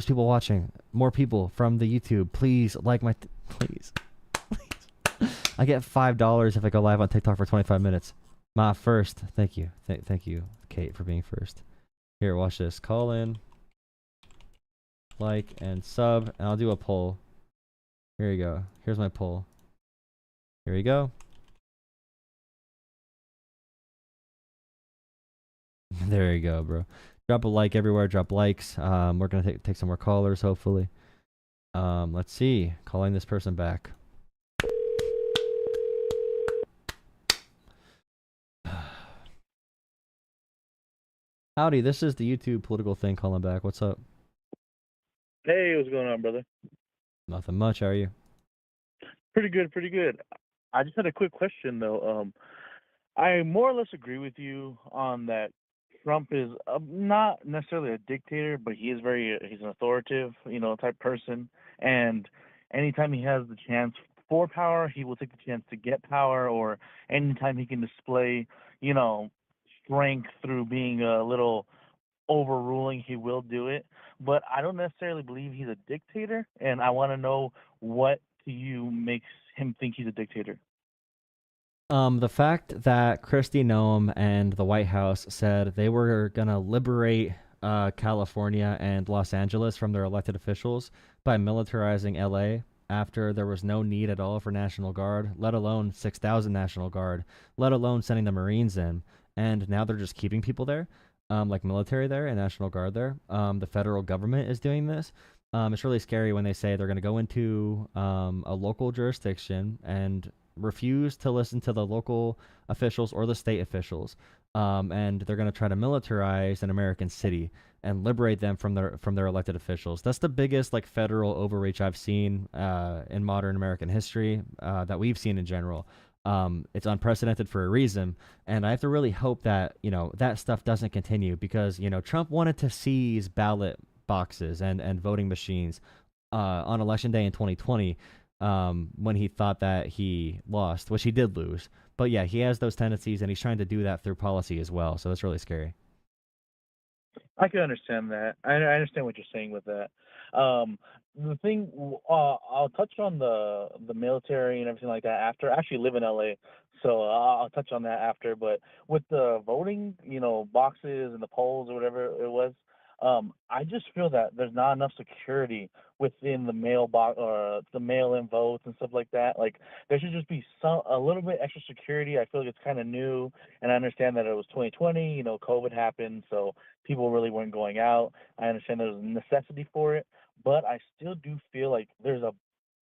There's people watching. More people from the YouTube. Please like my. Please. I get $5 if I go live on TikTok for 25 minutes. Ma first. Thank you. Thank you, Kate, for being first. Here, watch this. Call in, like, and sub, and I'll do a poll. Here you go. Here's my poll. Here we go. There you go, bro. Drop a like everywhere. Drop likes. We're gonna take some more callers, hopefully. Let's see. Calling this person back. Howdy, this is the YouTube political thing calling back. What's up? Hey, what's going on, brother? Nothing much. How are you? Pretty good, pretty good. I just had a quick question though. I more or less agree with you on that. Trump is not necessarily a dictator, but he's an authoritative, type person. And anytime he has the chance for power, he will take the chance to get power, or anytime he can display, you know, strength through being a little overruling, he will do it. But I don't necessarily believe he's a dictator, and I want to know what to you makes him think he's a dictator. The fact that Kristi Noem and the White House said they were gonna liberate California and Los Angeles from their elected officials by militarizing LA after there was no need at all for National Guard, let alone 6,000 National Guard, let alone sending the Marines in, and now they're just keeping people there, like military there and National Guard there. The federal government is doing this. It's really scary when they say they're going to go into a local jurisdiction and refuse to listen to the local officials or the state officials, and they're going to try to militarize an American city and liberate them from their elected officials. That's the biggest like federal overreach I've seen in modern American history, that we've seen in general. It's unprecedented for a reason, and I have to really hope that that stuff doesn't continue, because Trump wanted to seize ballot boxes and voting machines on election day in 2020, when he thought that he lost, which he did lose. But yeah, he has those tendencies, and he's trying to do that through policy as well. So that's really scary. I can understand that. I understand what you're saying with that. The thing, I'll touch on the military and everything like that after. I actually live in LA, so I'll touch on that after. But with the voting, boxes and the polls or whatever it was, I just feel that there's not enough security within the mailbox or the mail-in votes and stuff like that. Like there should just be a little bit extra security. I feel like it's kind of new, and I understand that it was 2020. COVID happened, so people really weren't going out. I understand there's a necessity for it, but I still do feel like there's a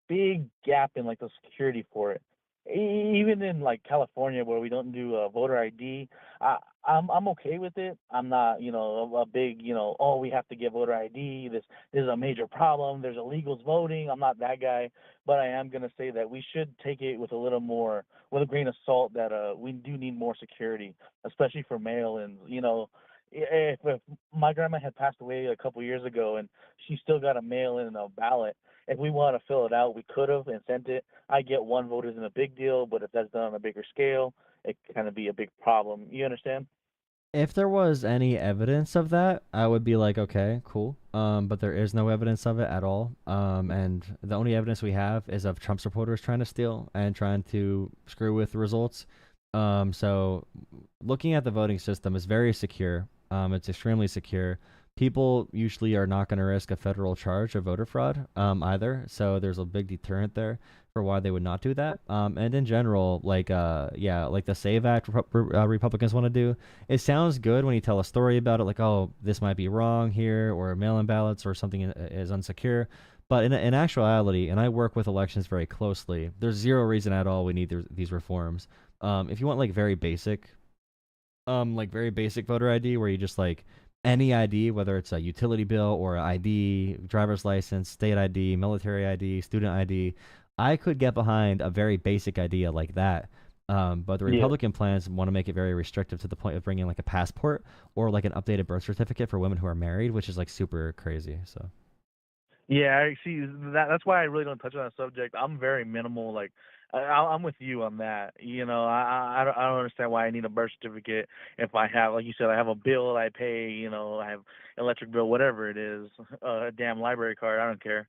big gap in like the security for it. Even in like California, where we don't do voter ID, I'm okay with it. I'm not, a big, oh, we have to get voter ID. This is a major problem. There's illegals voting. I'm not that guy, but I am gonna say that we should take it with a little more, with a grain of salt, that we do need more security, especially for mail-ins. If my grandma had passed away a couple years ago and she still got a mail-in a ballot, if we want to fill it out, we could have and sent it. I get one vote isn't a big deal, but if that's done on a bigger scale, it can kind of be a big problem. You understand? If there was any evidence of that, I would be like, okay, cool. But there is no evidence of it at all. And the only evidence we have is of Trump supporters trying to steal and trying to screw with the results. So looking at the voting system is very secure. It's extremely secure. People usually are not going to risk a federal charge of voter fraud, either. So there's a big deterrent there for why they would not do that. And in general, like like the Save Act Republicans want to do, it sounds good when you tell a story about it, like, oh, this might be wrong here, or mail-in ballots or something is unsecure. But in actuality, and I work with elections very closely, there's zero reason at all we need these reforms. If you want like very basic voter ID, where you just like any ID, whether it's a utility bill or ID, driver's license, state ID, military ID, student ID, I could get behind a very basic idea like that. But the Yeah. Republican plans want to make it very restrictive, to the point of bringing like a passport or like an updated birth certificate for women who are married, which is like super crazy. So Yeah, I see that's why I really don't touch on that subject. I'm very minimal. Like, I'm with you on that. I don't understand why I need a birth certificate if I have, like you said, I have a bill I pay. I have electric bill, whatever it is, a damn library card. I don't care.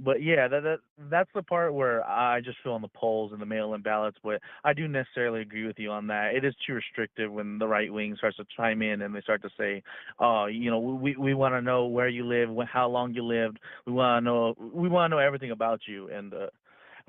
But yeah, that's the part where I just fill in the polls and the mail-in ballots. But I do necessarily agree with you on that. It is too restrictive when the right wing starts to chime in and they start to say, "Oh, we want to know where you live, how long you lived. We want to know everything about you." And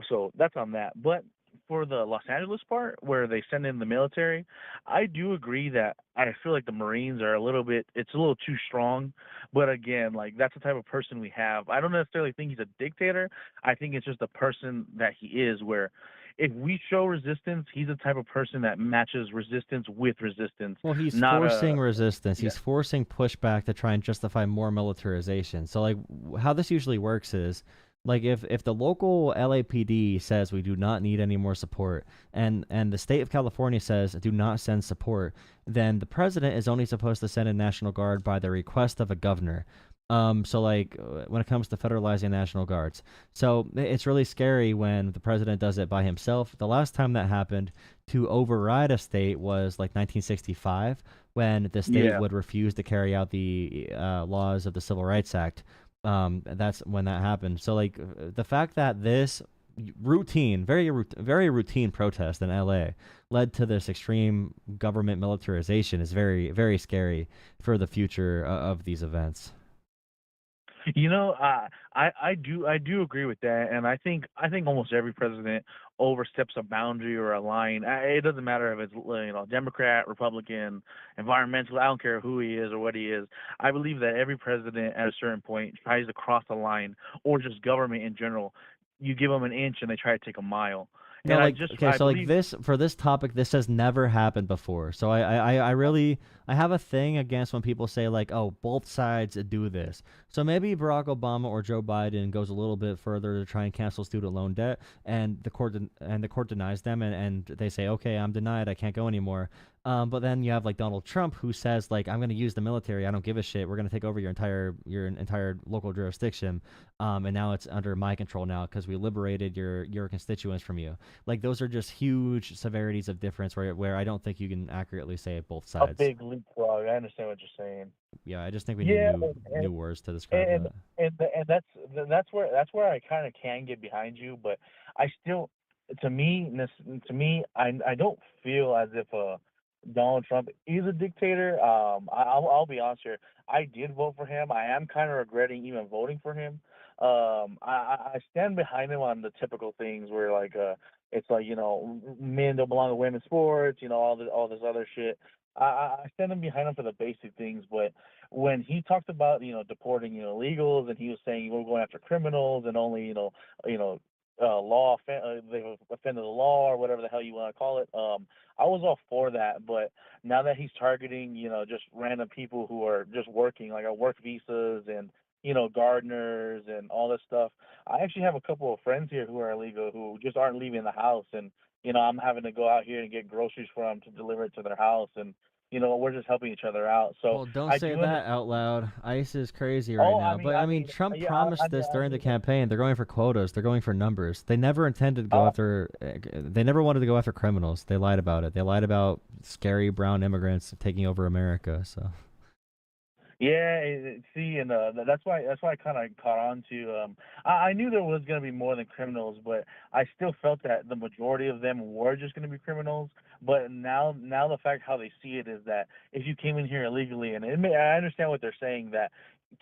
so that's on that. But for the Los Angeles part, where they send in the military, I do agree that I feel like the Marines are it's a little too strong. But again, like that's the type of person we have. I don't necessarily think he's a dictator. I think it's just the person that he is, where if we show resistance, he's the type of person that matches resistance with resistance, Well, he's not a, forcing resistance. yeah. He's forcing pushback to try and justify more militarization. So, like, how this usually works is, like, if the local LAPD says we do not need any more support, and the state of California says do not send support, then the president is only supposed to send a National Guard by the request of a governor. So like when it comes to federalizing National Guards, so it's really scary when the president does it by himself. The last time that happened to override a state was like 1965, when the state Yeah. would refuse to carry out the laws of the Civil Rights Act. That's when that happened. So like the fact that this very routine protest in LA led to this extreme government militarization is very, very scary for the future of these events. I do agree with that, and I think almost every president oversteps a boundary or a line. It doesn't matter if it's Democrat, Republican, environmental. I don't care who he is or what he is. I believe that every president at a certain point tries to cross the line, or just government in general. You give them an inch and they try to take a mile. No, And I like just okay, I so like believe. this for this topic, this has never happened before. So I really I have a thing against when people say like, oh, both sides do this. So maybe Barack Obama or Joe Biden goes a little bit further to try and cancel student loan debt, and the court denies them, and they say, okay, I'm denied, I can't go anymore. But then you have like Donald Trump, who says like, I'm going to use the military, I don't give a shit, we're going to take over your entire local jurisdiction, and now it's under my control now because we liberated your constituents from you. Like those are just huge severities of difference where I don't think you can accurately say both A sides. big leapfrog. I understand what you're saying. Yeah, I just think we need Yeah, new words to describe and that. and that's where I kind of can get behind you, but I still, to me, I don't feel as if Donald Trump is a dictator. I'll be honest here. I did vote for him. I am kind of regretting even voting for him. I stand behind him on the typical things where like it's like men don't belong to women's sports. All this other shit. I stand him behind him for the basic things, but when he talked about deporting illegals, and he was saying we're going after criminals and only you know they've offended the law or whatever the hell you want to call it. I was all for that, but now that he's targeting just random people who are just working, like work visas and gardeners and all this stuff. I actually have a couple of friends here who are illegal who just aren't leaving the house, and I'm having to go out here and get groceries for them to deliver it to their house, and we're just helping each other out. So Well, don't I say do that understand. out loud. ICE is crazy right Oh, now. But I mean, Trump yeah, promised this during the campaign. They're going for quotas. They're going for numbers. They never intended to go uh, after. They never wanted to go after criminals. They lied about it. They lied about scary brown immigrants taking over America. So. yeah. See, and that's why I kind of caught on to. I knew there was going to be more than criminals, but I still felt that the majority of them were just going to be criminals. But now the fact how they see it is that if you came in here illegally, and I understand what they're saying, that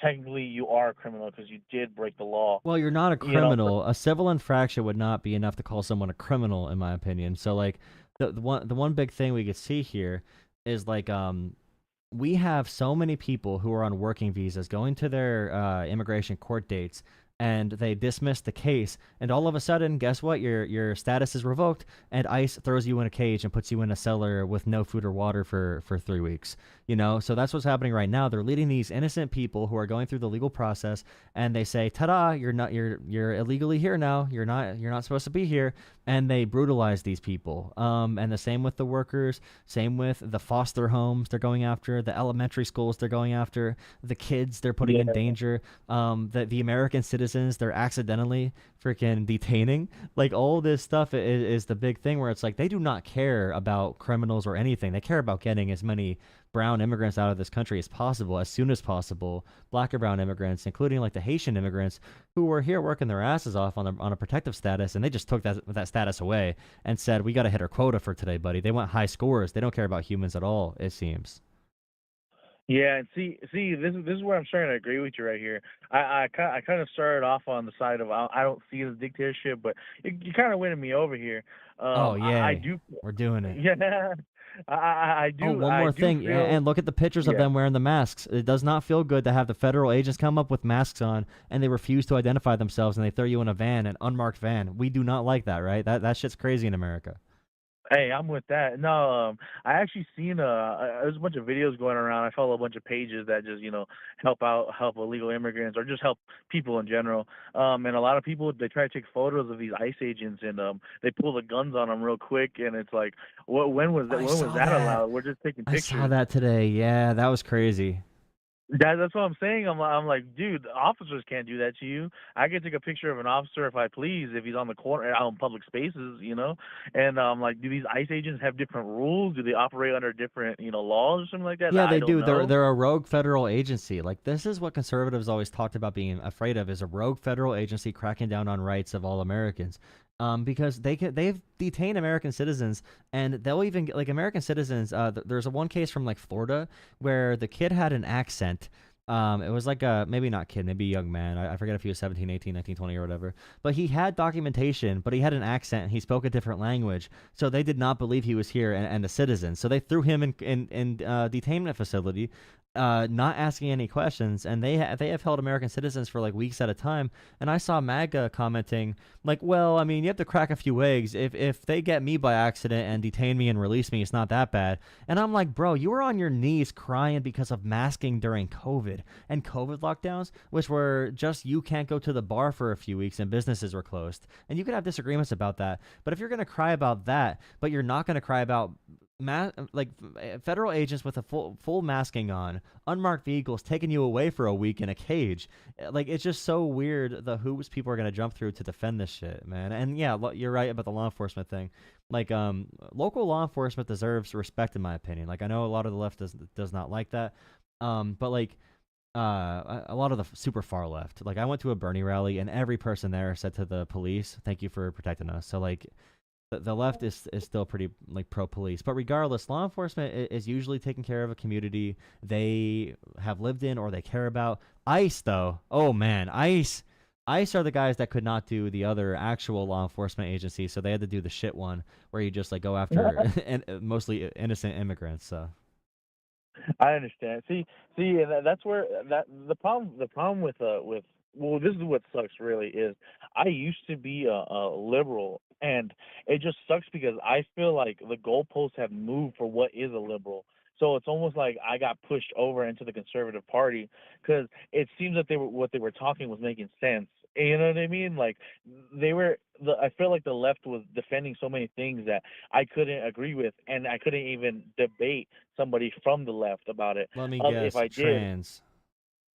technically you are a criminal because you did break the law. Well, you're not a But criminal. A civil infraction would not be enough to call someone a criminal, in my opinion. So, like, the one big thing we could see here is like we have so many people who are on working visas going to their immigration court dates and they dismiss the case, and all of a sudden, guess what? Your status is revoked, and ICE throws you in a cage and puts you in a cellar with no food or water for 3 weeks. So that's what's happening right now. They're leading these innocent people who are going through the legal process, and they say, "Ta-da! You're illegally here now. You're not supposed to be here," and they brutalize these people. And the same with the workers, same with the foster homes they're going after, the elementary schools they're going after, the kids they're putting in Yeah. danger, the American citizens they're accidentally freaking detaining. Like, all this stuff is the big thing where it's like they do not care about criminals or anything. They care about getting as many brown immigrants out of this country as possible, as soon as possible. Black or brown immigrants, including like the Haitian immigrants who were here working their asses off on a protective status, and they just took that status away and said, "We got to hit our quota for today, buddy." They want high scores. They don't care about humans at all, it seems. Yeah, and see, this is where I'm starting to agree with you right here. I kind of started off on the side of I don't see it as dictatorship, but you kind of winning me over here. Oh, I yay. do, We're doing it. yeah, Oh, one I more do thing. feel, And look at the pictures of yeah. them wearing the masks. It does not feel good to have the federal agents come up with masks on and they refuse to identify themselves and they throw you in a van, an unmarked van. We do not like that, right? That shit's crazy in America. Hey, I'm with that. No, I actually seen there's a bunch of videos going around. I follow a bunch of pages that just help illegal immigrants or just help people in general. And a lot of people they try to take photos of these ICE agents and they pull the guns on them real quick. And it's like, what? When was that? I When was saw that that. allowed? We're just taking I saw pictures. that today. Yeah, that was crazy. That's what I'm saying. I'm like, dude, officers can't do that to you. I can take a picture of an officer if I please, if he's on the corner out in public spaces, you know. And like, do these ICE agents have different rules? Do they operate under different, laws or something like that? Yeah, I they don't do. They're know. they're a rogue federal agency. Like, this is what conservatives always talked about being afraid of, is a rogue federal agency cracking down on rights of all Americans. Because they've detained American citizens, and they'll even like American citizens. There's a one case from like Florida where the kid had an accent. It was like a, maybe not kid, maybe a young man. I forget if he was 17, 18, 19, 20, or whatever. But he had documentation, but he had an accent and he spoke a different language. So they did not believe he was here and a citizen. So they threw him in detainment facility, not asking any questions. And they have held American citizens for like weeks at a time. And I saw MAGA commenting like, well, I mean, you have to crack a few eggs. If they get me by accident and detain me and release me, it's not that bad. And I'm like, bro, you were on your knees crying because of masking during COVID and COVID lockdowns, which were just, you can't go to the bar for a few weeks and businesses were closed. And you can have disagreements about that. But if you're going to cry about that, but you're not going to cry about like federal agents with a full masking on, unmarked vehicles taking you away for a week in a cage, like, it's just so weird the hoops people are going to jump through to defend this shit, man. And yeah, you're right about the law enforcement thing. Like, local law enforcement deserves respect, in my opinion. Like, I know a lot of the left does not like that, but like, a lot of the super far left, like, I went to a Bernie rally and every person there said to the police, "Thank you for protecting us." So like, the left is still pretty like pro police, but regardless, law enforcement is usually taking care of a community they have lived in or they care about. ICE, though, oh man, ICE are the guys that could not do the other actual law enforcement agency, so they had to do the shit one where you just like go after and mostly innocent immigrants. So I understand. See, and that's where the problem with well, this is what sucks really is I used to be a liberal, and it just sucks because I feel like the goalposts have moved for what is a liberal. So it's almost like I got pushed over into the conservative party because it seems that what they were talking was making sense. You know what I mean? Like I feel like the left was defending so many things that I couldn't agree with, and I couldn't even debate somebody from the left about it. let me If guess, I did, trans.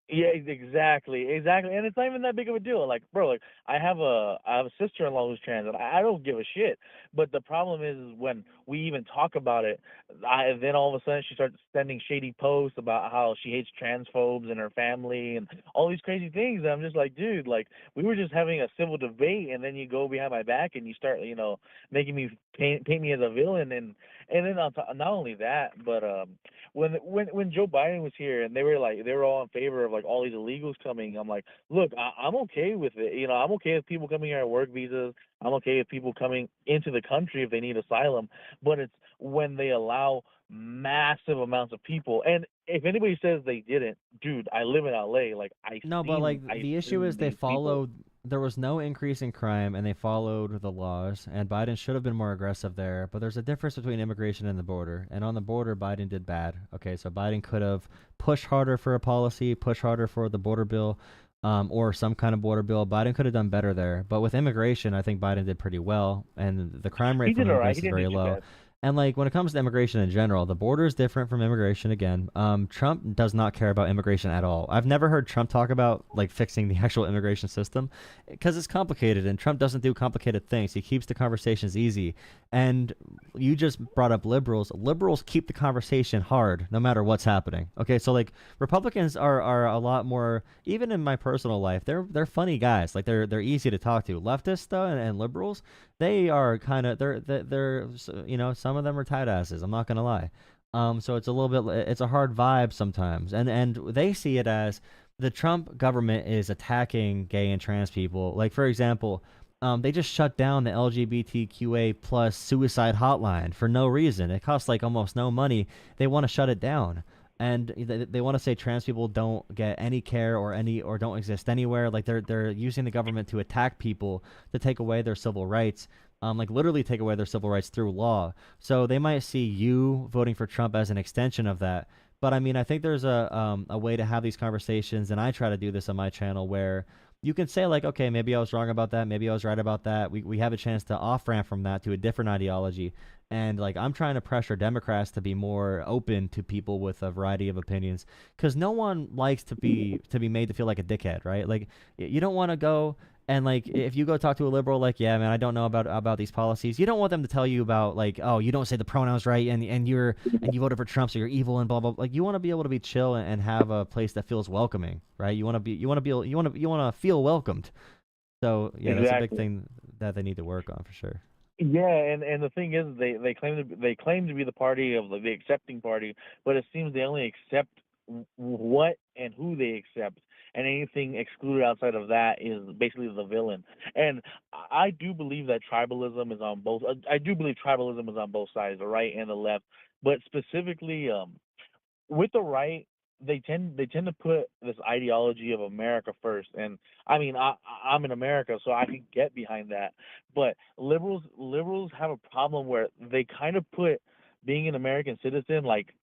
yeah, exactly, and it's not even that big of a deal. Like, bro, like I have a sister-in-law who's trans, and I don't give a shit. But the problem is when we even talk about it, then all of a sudden she starts sending shady posts about how she hates transphobes and her family and all these crazy things. And I'm just like, dude, like we were just having a civil debate, and then you go behind my back and you start, making me paint me as a villain, and then not only that, but when Joe Biden was here and they were all in favor of like all these illegals coming, I'm like, look, I'm okay with it. I'm okay with people coming here on work visas. I'm okay with people coming into the country if they need asylum. But it's when they allow massive amounts of people. And if anybody says they didn't, dude, I live in LA. Like No, but like I the issue seen is they these people. followed. There was no increase in crime, and they followed the laws. And Biden should have been more aggressive there. But there's a difference between immigration and the border. And on the border, Biden did bad. Okay, so Biden could have pushed harder for a policy, push harder for the border bill, or some kind of border bill. Biden could have done better there. But with immigration, I think Biden did pretty well, and the crime He rate from did all right. He immigrants is didn't do very too low. bad. And like when it comes to immigration in general, the border is different from immigration again. Trump does not care about immigration at all. I've never heard Trump talk about like fixing the actual immigration system because it's complicated and Trump doesn't do complicated things. He keeps the conversations easy. And you just brought up liberals. Liberals keep the conversation hard no matter what's happening. Okay, so like Republicans are a lot more, even in my personal life, they're funny guys. Like they're easy to talk to. Leftists though and liberals, they are kind of they're some of them are tight asses. I'm not gonna lie. So it's a little bit it's a hard vibe sometimes, and they see it as the Trump government is attacking gay and trans people. Like for example, they just shut down the LGBTQA plus suicide hotline for no reason. It costs like almost no money. They want to shut it down. And they want to say trans people don't get any care or don't exist anywhere. Like they're using the government to attack people to take away their civil rights, like literally take away their civil rights through law. So they might see you voting for Trump as an extension of that. But I mean, I think there's a way to have these conversations, and I try to do this on my channel where you can say like, okay, maybe I was wrong about that, maybe I was right about that. We have a chance to off ramp from that to a different ideology. And like I'm trying to pressure Democrats to be more open to people with a variety of opinions, because no one likes to be made to feel like a dickhead, right? Like you don't want to go and like if you go talk to a liberal, like, yeah, man, I don't know about these policies. You don't want them to tell you about like, oh, you don't say the pronouns right, and you voted for Trump, so you're evil and blah blah. Like you want to be able to be chill and have a place that feels welcoming, right? You want to feel welcomed. So yeah, that's a big Exactly. thing that they need to work on for sure. Yeah, and the thing is, they claim to be the party of the accepting party, but it seems they only accept what and who they accept, and anything excluded outside of that is basically the villain. And I do believe that tribalism is on both. I do believe tribalism is on both sides, the right and the left, but specifically, with the right, they tend to put this ideology of America first, and I mean I'm in America, so I can get behind that. But liberals have a problem where they kind of put being an American citizen, like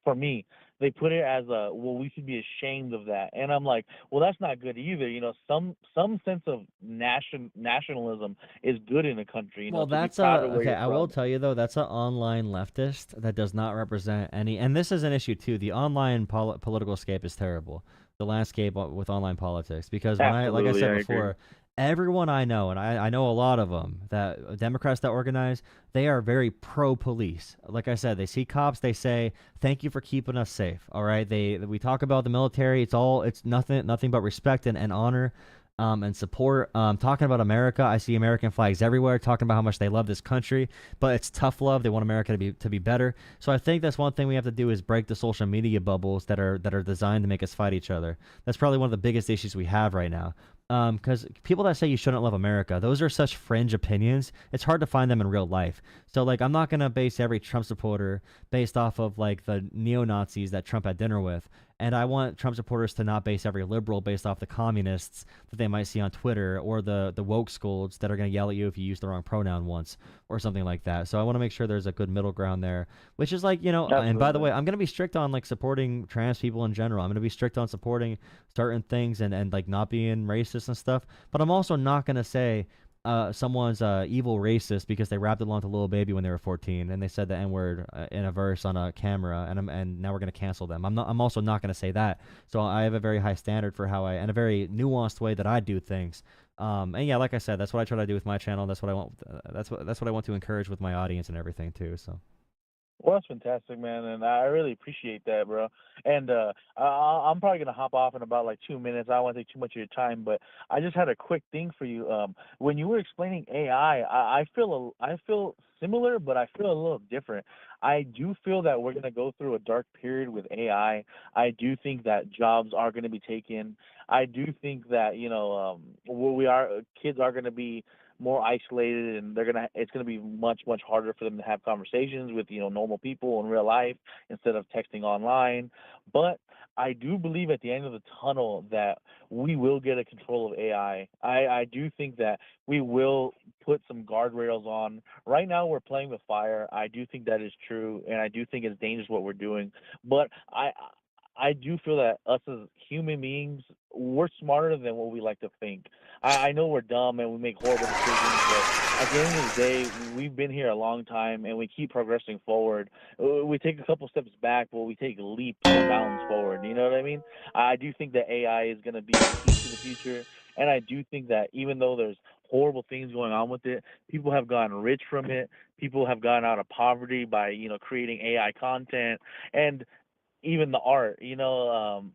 for me, they put it as a, well, we should be ashamed of that, and I'm like, well, that's not good either. Some sense of nationalism is good in a country. Well, To be that's proud of a where okay. you're I will from. tell you though, that's an online leftist that does not represent any. And this is an issue too. The online political scape is terrible. The landscape with online politics, because when like I Absolutely, said I agree. before, everyone I know, and I know a lot of them, that Democrats that organize, they are very pro police. Like I said, they see cops, they say, "Thank you for keeping us safe." All right, we talk about the military. It's nothing but respect and honor, and support. Talking about America, I see American flags everywhere, talking about how much they love this country, but it's tough love. They want America to be better. So I think that's one thing we have to do is break the social media bubbles that are designed to make us fight each other. That's probably one of the biggest issues we have right now. Because people that say you shouldn't love America, those are such fringe opinions. It's hard to find them in real life. So like, I'm not gonna base every Trump supporter based off of like the neo Nazis that Trump had dinner with, and I want Trump supporters to not base every liberal based off the communists that they might see on Twitter, or the woke scolds that are gonna yell at you if you use the wrong pronoun once or something like that. So I want to make sure there's a good middle ground there, which is like, and by the Absolutely. way, I'm gonna be strict on like supporting trans people in general. I'm gonna be strict on supporting certain things and like not being racist and stuff. But I'm also not gonna say someone's evil racist because they rapped along to Lil Baby when they were 14 and they said the N word in a verse on a camera, and now we're gonna cancel them. I'm also not gonna say that. So I have a very high standard for how I, and a very nuanced way that I do things. And yeah, like I said, that's what I try to do with my channel. That's what I want. That's what I want to encourage with my audience and everything too. So. Well, that's fantastic, man, and I really appreciate that, bro. And I'm probably gonna hop off in about like 2 minutes. I don't want to take too much of your time, but I just had a quick thing for you. When you were explaining AI, I feel similar, but I feel a little different. I do feel that we're gonna go through a dark period with AI. I do think that jobs are gonna be taken. I do think that kids are gonna be more isolated, and it's gonna be much harder for them to have conversations with normal people in real life instead of texting online. But I do believe at the end of the tunnel that we will get a control of AI. I do think that we will put some guardrails on. Right now, we're playing with fire. I do think that is true, and I do think it's dangerous what we're doing. But I do feel that us as human beings, we're smarter than what we like to think. I know we're dumb and we make horrible decisions, but at the end of the day, we've been here a long time and we keep progressing forward. We take a couple steps back, but we take leaps and bounds forward. You know what I mean? I do think that AI is going to be the key to the future, and I do think that even though there's horrible things going on with it, people have gotten rich from it. People have gotten out of poverty by creating AI content, and even the art.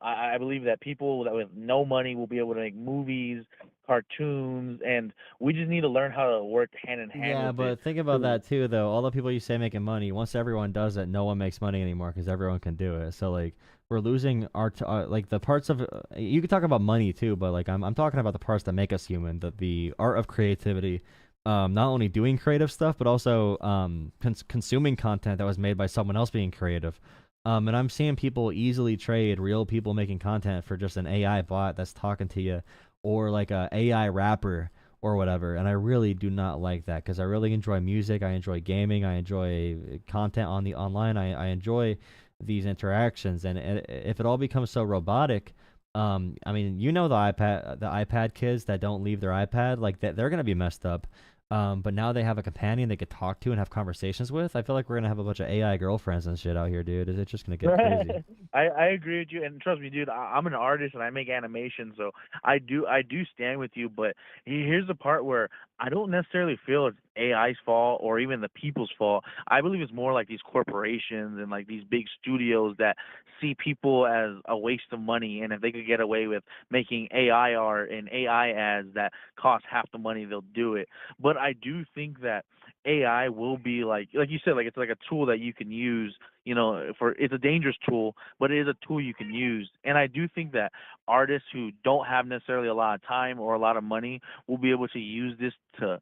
I believe that people that with no money will be able to make movies, cartoons, and we just need to learn how to work hand in hand Yeah, with it. but think about So, that too, though. All the people you say making money, once everyone does it, no one makes money anymore because everyone can do it. So like, we're losing like the parts of you could talk about money too, but like I'm talking about the parts that make us human, the art of creativity. Not only doing creative stuff, but also consuming content that was made by someone else being creative. And I'm seeing people easily trade real people making content for just an AI bot that's talking to you, or like a AI rapper or whatever. And I really do not like that because I really enjoy music. I enjoy gaming. I enjoy content on the online. I enjoy these interactions. And if it all becomes so robotic, I mean, the iPad kids that don't leave their iPad, like that, they're gonna be messed up. But now they have a companion they could talk to and have conversations with. I feel like we're gonna have a bunch of AI girlfriends and shit out here, dude. It's just gonna get crazy. I agree with you, and trust me, dude. I'm an artist and I make animation, so I do stand with you. But here's the part where I don't necessarily feel it's AI's fault or even the people's fault. I believe it's more like these corporations and like these big studios that see people as a waste of money, and if they could get away with making AI art and AI ads that cost half the money, they'll do it. But I do think that AI will be like you said, like it's like a tool that you can use. For it's a dangerous tool, but it is a tool you can use. And I do think that artists who don't have necessarily a lot of time or a lot of money will be able to use this to,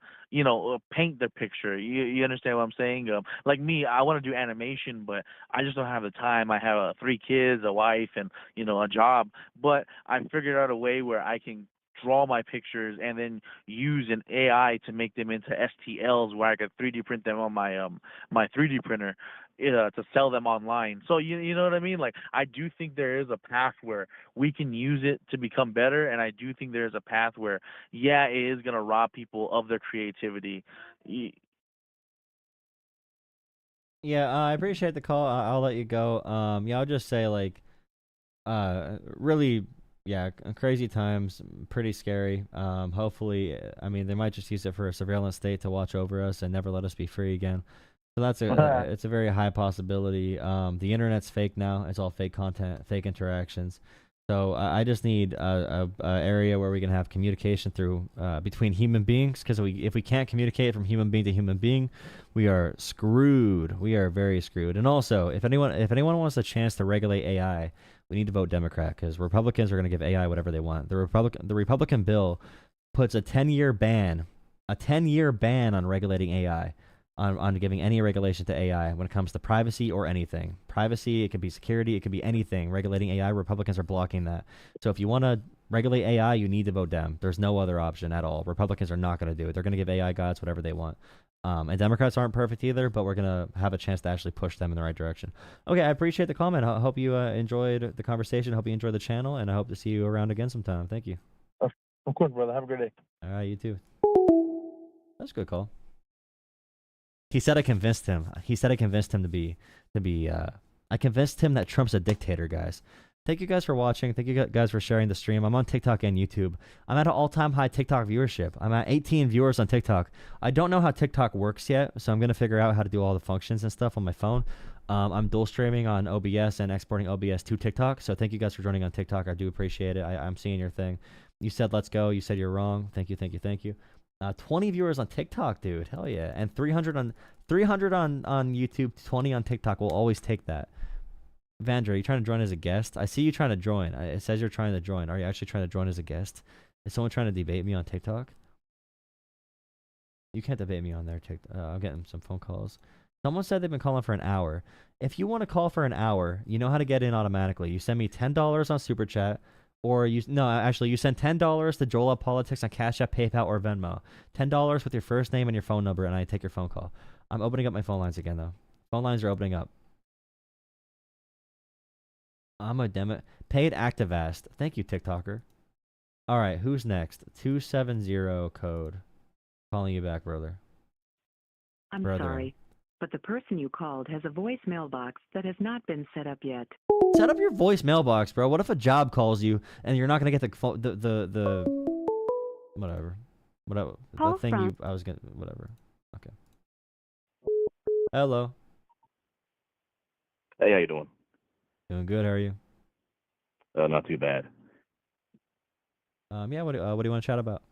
paint their picture. You understand what I'm saying? Like me, I want to do animation, but I just don't have the time. I have 3 kids, a wife, and a job. But I figured out a way where I can draw my pictures and then use an AI to make them into STLs where I could 3D print them on my 3D printer to sell them online. So you know what I mean? Like I do think there is a path where we can use it to become better, and I do think there is a path where yeah, it is gonna rob people of their creativity. Y- Yeah, I appreciate the call. I'll let you go. Yeah, I'll just say like, really, yeah, crazy times, pretty scary. Hopefully, I mean, they might just use it for a surveillance state to watch over us and never let us be free again. So it's a very high possibility. The internet's fake now. It's all fake content, fake interactions. So I just need a area where we can have communication through between human beings. Because if we can't communicate from human being to human being, we are screwed. We are very screwed. And also, if anyone wants a chance to regulate AI, we need to vote Democrat because Republicans are going to give AI whatever they want. The Republican bill puts a 10-year ban on regulating AI, on giving any regulation to AI when it comes to privacy or anything. Privacy, it could be security, it could be anything. Regulating AI, Republicans are blocking that. So if you want to regulate AI, you need to vote Dem. There's no other option at all. Republicans are not going to do it. They're going to give AI gods whatever they want. And Democrats aren't perfect either, but we're going to have a chance to actually push them in the right direction. Okay, I appreciate the comment. I hope you enjoyed the conversation. I hope you enjoyed the channel, and I hope to see you around again sometime. Thank you. of course, brother. Have a great day. All right, you too. That's a good call. He said I convinced him. He said I convinced him I convinced him that Trump's a dictator, guys. Thank you guys for watching. Thank you guys for sharing the stream. I'm on TikTok and YouTube. I'm at an all-time high TikTok viewership. I'm at 18 viewers on TikTok. I don't know how TikTok works yet, so I'm going to figure out how to do all the functions and stuff on my phone. I'm dual streaming on OBS and exporting OBS to TikTok. So thank you guys for joining on TikTok. I do appreciate it. I'm seeing your thing. You said let's go. You said you're wrong. Thank you, thank you, thank you. 20 viewers on TikTok, dude. Hell yeah. And 300 on YouTube, 20 on TikTok. We'll always take that. Vandra, are you trying to join as a guest? I see you trying to join. It says you're trying to join. Are you actually trying to join as a guest? Is someone trying to debate me on TikTok? You can't debate me on there. I'm getting some phone calls. Someone said they've been calling for an hour. If you want to call for an hour, you know how to get in automatically. You send me $10 on Super Chat, or you send $10 to Jolah Politics on Cash App, PayPal, or Venmo. $10 with your first name and your phone number, and I take your phone call. I'm opening up my phone lines again, though. Phone lines are opening up. I'm a paid activist. Thank you, TikToker. All right, who's next? 270 code. Calling you back, brother. I'm sorry, but the person you called has a voicemail box that has not been set up yet. Set up your voicemail box, bro. What if a job calls you and you're not gonna get the whatever the thing you I was gonna whatever. Okay. Hello. Hey, how you doing? Doing good. How are you? Not too bad. Yeah. What do you want to chat about?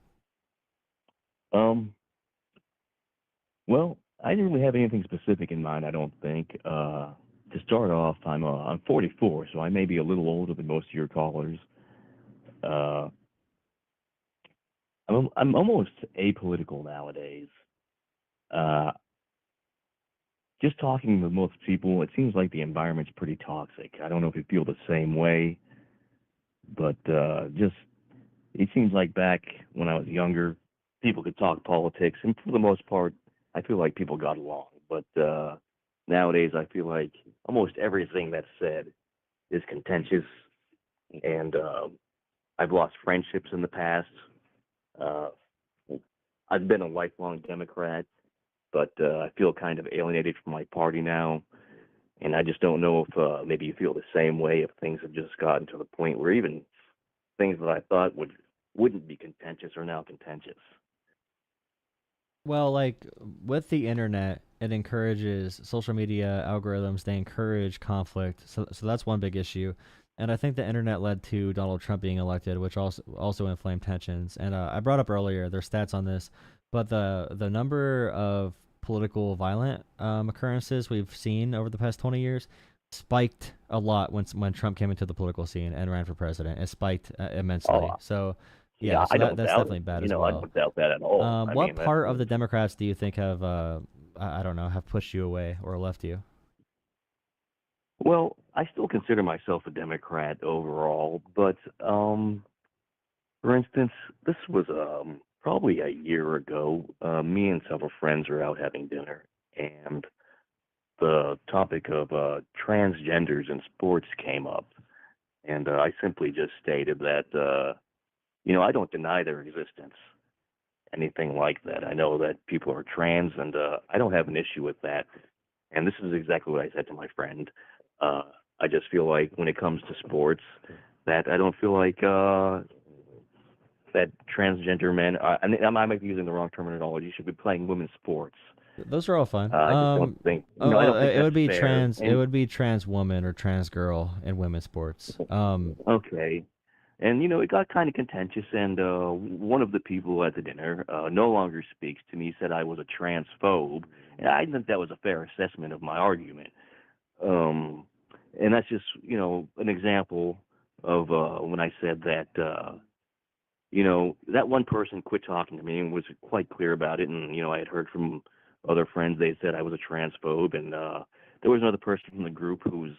Well, I didn't really have anything specific in mind. I don't think. To start off, I'm 44, so I may be a little older than most of your callers. I'm almost apolitical nowadays. Just talking with most people, it seems like the environment's pretty toxic. I don't know if you feel the same way, but just it seems like back when I was younger, people could talk politics, and for the most part, I feel like people got along. But nowadays, I feel like almost everything that's said is contentious, and I've lost friendships in the past. I've been a lifelong Democrat, but I feel kind of alienated from my party now, and I just don't know if maybe you feel the same way, if things have just gotten to the point where even things that I thought wouldn't be contentious are now contentious. Well, like with the internet, it encourages social media algorithms. They encourage conflict. So that's one big issue. And I think the internet led to Donald Trump being elected, which also inflamed tensions. And I brought up earlier, there's stats on this, but the number of political violent occurrences we've seen over the past 20 years spiked a lot when Trump came into the political scene and ran for president. It spiked immensely. Oh, So yeah, so I don't that's doubt definitely it. bad You as know, I well. don't doubt that at all. I What mean, part of the Democrats do you think have I don't know, have pushed you away or left you? Well, I still consider myself a Democrat overall, but for instance, this was probably a year ago. Me and several friends were out having dinner, and the topic of transgenders in sports came up, and I simply just stated that I don't deny their existence, anything like that. I know that people are trans, and I don't have an issue with that. And this is exactly what I said to my friend. Uh, I just feel like when it comes to sports, that I don't feel like that transgender men. I might be using the wrong terminology. Should be playing women's sports. Those are all fun. I just don't think. I don't think It would that's be fair. it would be trans woman or trans girl in women's sports. Okay. And it got kind of contentious, and one of the people at the dinner no longer speaks to me. Said I was a transphobe, and I think that was a fair assessment of my argument. And that's just an example of when I said that that one person quit talking to me and was quite clear about it. And I had heard from other friends, they said I was a transphobe, and there was another person from the group who's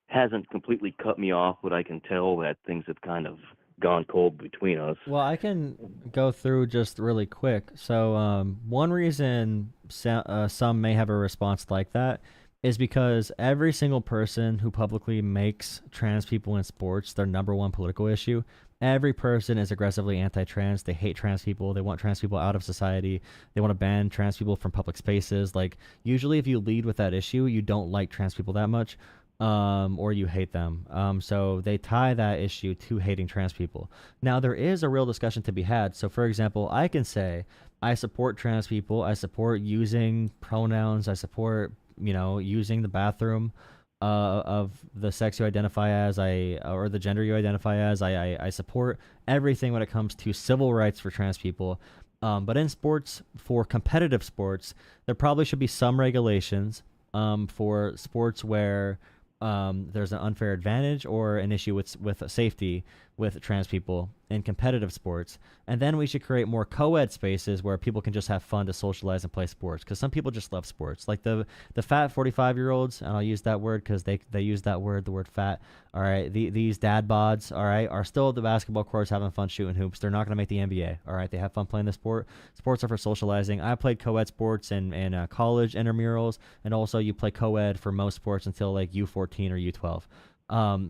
hasn't completely cut me off, but I can tell that things have kind of gone cold between us. Well, I can go through just really quick. So, one reason some may have a response like that is because every single person who publicly makes trans people in sports their number one political issue, every person is aggressively anti-trans. They hate trans people. They want trans people out of society. They want to ban trans people from public spaces. Like, usually if you lead with that issue, you don't like trans people that much. Or you hate them. So they tie that issue to hating trans people. Now, there is a real discussion to be had. So, for example, I can say I support trans people. I support using pronouns. I support, using the bathroom of the sex you identify as, or the gender you identify as. I support everything when it comes to civil rights for trans people. But in sports, for competitive sports, there probably should be some regulations for sports where there's an unfair advantage or an issue with safety. with trans people in competitive sports. And then we should create more co-ed spaces where people can just have fun to socialize and play sports, because some people just love sports, like the fat 45-year-olds, and I'll use that word because they use that word, the word fat. All right, these dad bods, all right, are still at the basketball courts having fun shooting hoops. They're not going to make the NBA. All right, they have fun playing the sport. Sports are for socializing. I played co-ed sports in college intramurals, and also you play co-ed for most sports until like U14 or U12.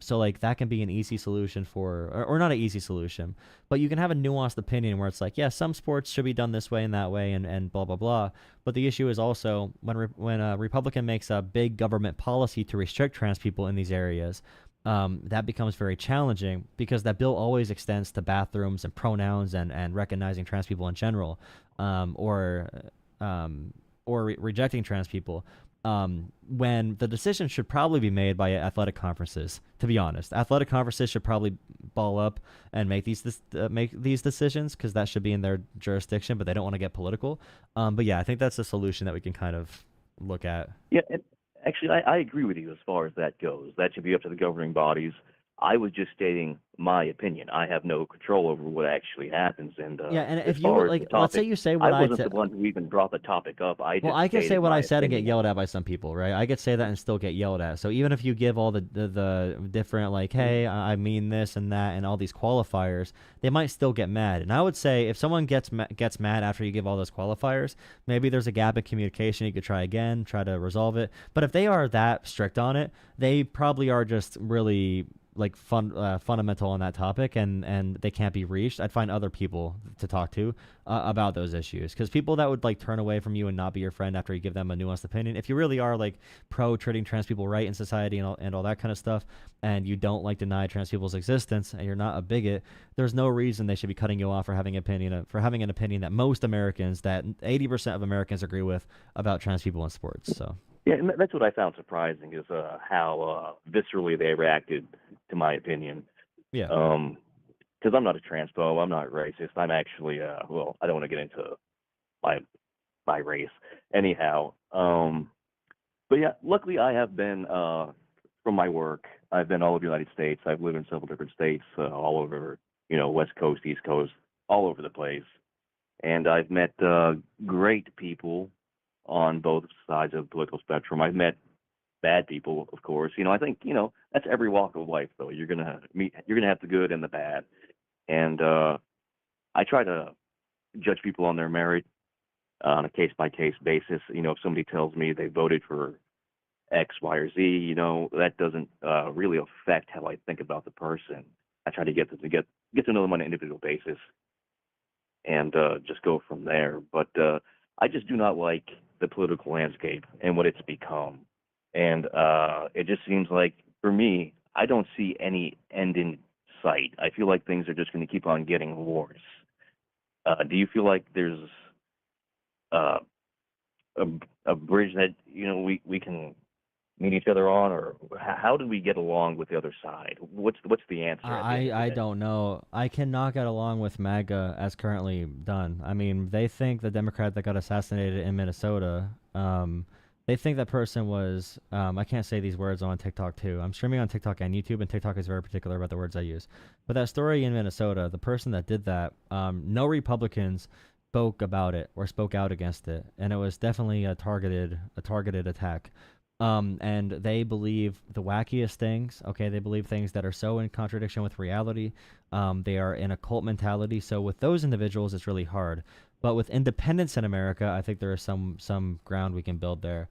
So like that can be an easy solution or not an easy solution, but you can have a nuanced opinion where it's like, yeah, some sports should be done this way and that way and blah, blah, blah. But the issue is also when a Republican makes a big government policy to restrict trans people in these areas, that becomes very challenging, because that bill always extends to bathrooms and pronouns and recognizing trans people in general, or rejecting trans people, when the decision should probably be made by athletic conferences. To be honest, athletic conferences should probably ball up and make these decisions, because that should be in their jurisdiction, but they don't want to get political. But yeah, I think that's a solution that we can kind of look at. Yeah, and actually, I agree with you as far as that goes. That should be up to the governing bodies. I was just stating my opinion. I have no control over what actually happens. And yeah, and as if you far as like, the topic, let's say you say what I I wasn't said. the one who even brought the topic up. I just Well, I could say stated what my I said and get opinion. yelled at by some people, right? I could say that and still get yelled at. So even if you give all the different, like, hey, I mean this and that and all these qualifiers, they might still get mad. And I would say if someone gets mad after you give all those qualifiers, maybe there's a gap in communication. You could try again, try to resolve it. But if they are that strict on it, they probably are just really like fundamental on that topic, and they can't be reached. I'd find other people to talk to about those issues, because people that would like turn away from you and not be your friend after you give them a nuanced opinion, if you really are like pro treating trans people right in society and all that kind of stuff, and you don't like deny trans people's existence, and you're not a bigot, there's no reason they should be cutting you off for having an opinion that most Americans, that 80% of Americans agree with about trans people in sports. So Yeah, and that's what I found surprising is how viscerally they reacted to my opinion. yeah. Because I'm not a transphobe, I'm not racist. I'm actually, well, I don't want to get into my my race. Anyhow, but yeah, luckily I have been from my work. I've been all over the United States. I've lived in several different states, all over, West Coast, East Coast, all over the place, and I've met great people on both sides of the political spectrum. I've met bad people, of course. I think that's every walk of life, though. You're gonna have the good and the bad, and I try to judge people on their merit on a case by case basis. If somebody tells me they voted for X, Y, or Z, that doesn't really affect how I think about the person. I try to get to know them on an individual basis, and just go from there. But I just do not like the political landscape and what it's become. And it just seems like, for me, I don't see any end in sight. I feel like things are just going to keep on getting worse. Do you feel like there's uh, a bridge that we can meet each other on, or how do we get along with the other side? What's the answer? I don't know. I cannot get along with MAGA as currently done. I mean, they think the Democrat that got assassinated in Minnesota, they think that person was, I can't say these words on TikTok too. I'm streaming on TikTok and YouTube, and TikTok is very particular about the words I use. But that story in Minnesota, the person that did that, no Republicans spoke about it or spoke out against it, and it was definitely a targeted attack. And they believe the wackiest things. Okay, they believe things that are so in contradiction with reality. They are in a cult mentality. So with those individuals, it's really hard. But with independence in America, I think there is some ground we can build there.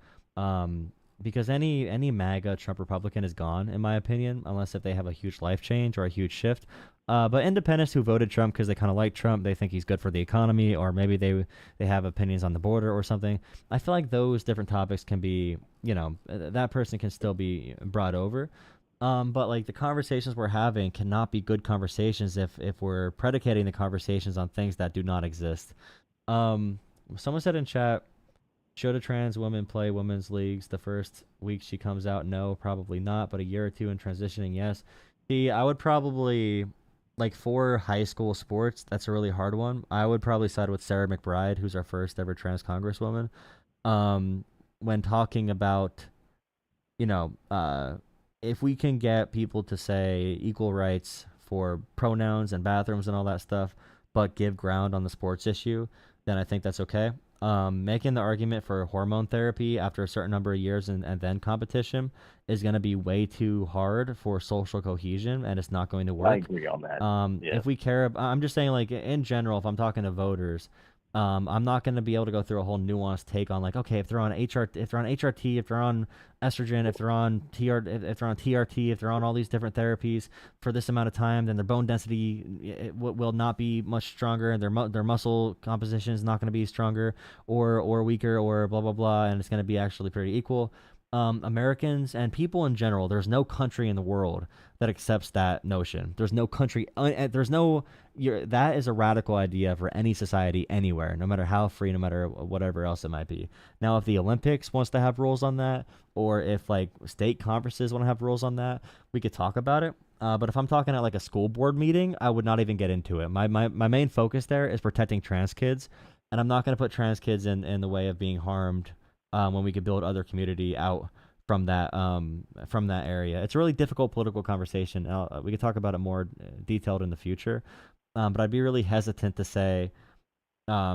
Because any MAGA Trump Republican is gone, in my opinion, unless if they have a huge life change or a huge shift. But independents who voted Trump because they kind of like Trump, they think he's good for the economy, or maybe they have opinions on the border or something. I feel like those different topics can be, that person can still be brought over. But like the conversations we're having cannot be good conversations if we're predicating the conversations on things that do not exist. Someone said in chat, should a trans woman play women's leagues the first week she comes out? No, probably not. But a year or two in transitioning, yes. See, I would probably, like for high school sports, that's a really hard one. I would probably side with Sarah McBride, who's our first ever trans congresswoman. When talking about, if we can get people to say equal rights for pronouns and bathrooms and all that stuff, but give ground on the sports issue, then I think that's okay. Making the argument for hormone therapy after a certain number of years and then competition is going to be way too hard for social cohesion, and it's not going to work. I agree on that. If we care, I'm just saying, like, in general, if I'm talking to voters, I'm not going to be able to go through a whole nuanced take on, like, okay, if they're on HRT, if they're on estrogen, if they're on TRT, if they're on all these different therapies for this amount of time, then their bone density will not be much stronger, and their muscle composition is not going to be stronger or weaker or blah blah blah, and it's going to be actually pretty equal. Americans and people in general, there's no country in the world that accepts that notion. There's no country, that is a radical idea for any society anywhere, no matter how free, no matter whatever else it might be. Now, if the Olympics wants to have rules on that, or if like state conferences want to have rules on that, we could talk about it. But if I'm talking at like a school board meeting, I would not even get into it. My main focus there is protecting trans kids, and I'm not going to put trans kids in the way of being harmed when we could build other community out from that area. It's a really difficult political conversation. We could talk about it more detailed in the future, but I'd be really hesitant to say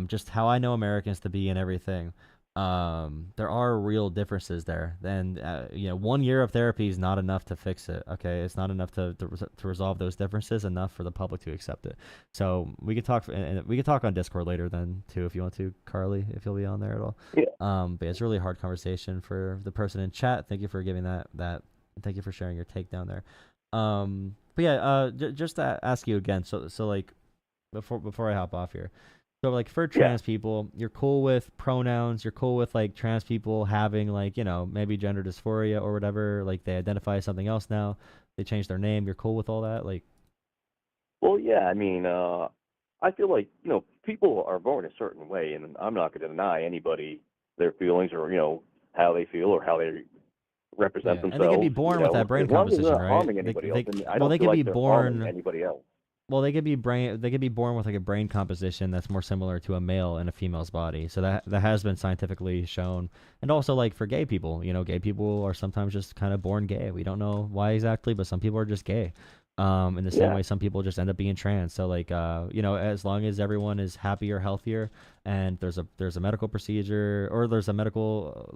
just how I know Americans to be and everything. There are real differences there. And 1 year of therapy is not enough to fix it. Okay, it's not enough to resolve those differences. Enough for the public to accept it. So we could talk, and we could talk on Discord later then too, if you want to, Carly, if you'll be on there at all. Yeah. But it's a really hard conversation for the person in chat. Thank you for giving that. Thank you for sharing your take down there. But yeah, just to ask you again. So like before I hop off here. So, like, for trans people, you're cool with pronouns, you're cool with, like, trans people having, like, maybe gender dysphoria or whatever, like, they identify as something else now, they change their name, you're cool with all that, like? Well, yeah, I mean, I feel like, people are born a certain way, and I'm not going to deny anybody their feelings or, how they feel or how they represent themselves. And they can be born with that brain composition, right? Harming anybody else, I don't they feel can like be they're born harming anybody else. Well, they could be born with like a brain composition that's more similar to a male in a female's body. So that has been scientifically shown. And also, like, for gay people, gay people are sometimes just kind of born gay. We don't know why exactly, but some people are just gay. In the same way, some people just end up being trans. So, like, as long as everyone is happier, healthier, and there's a medical procedure, or there's a medical,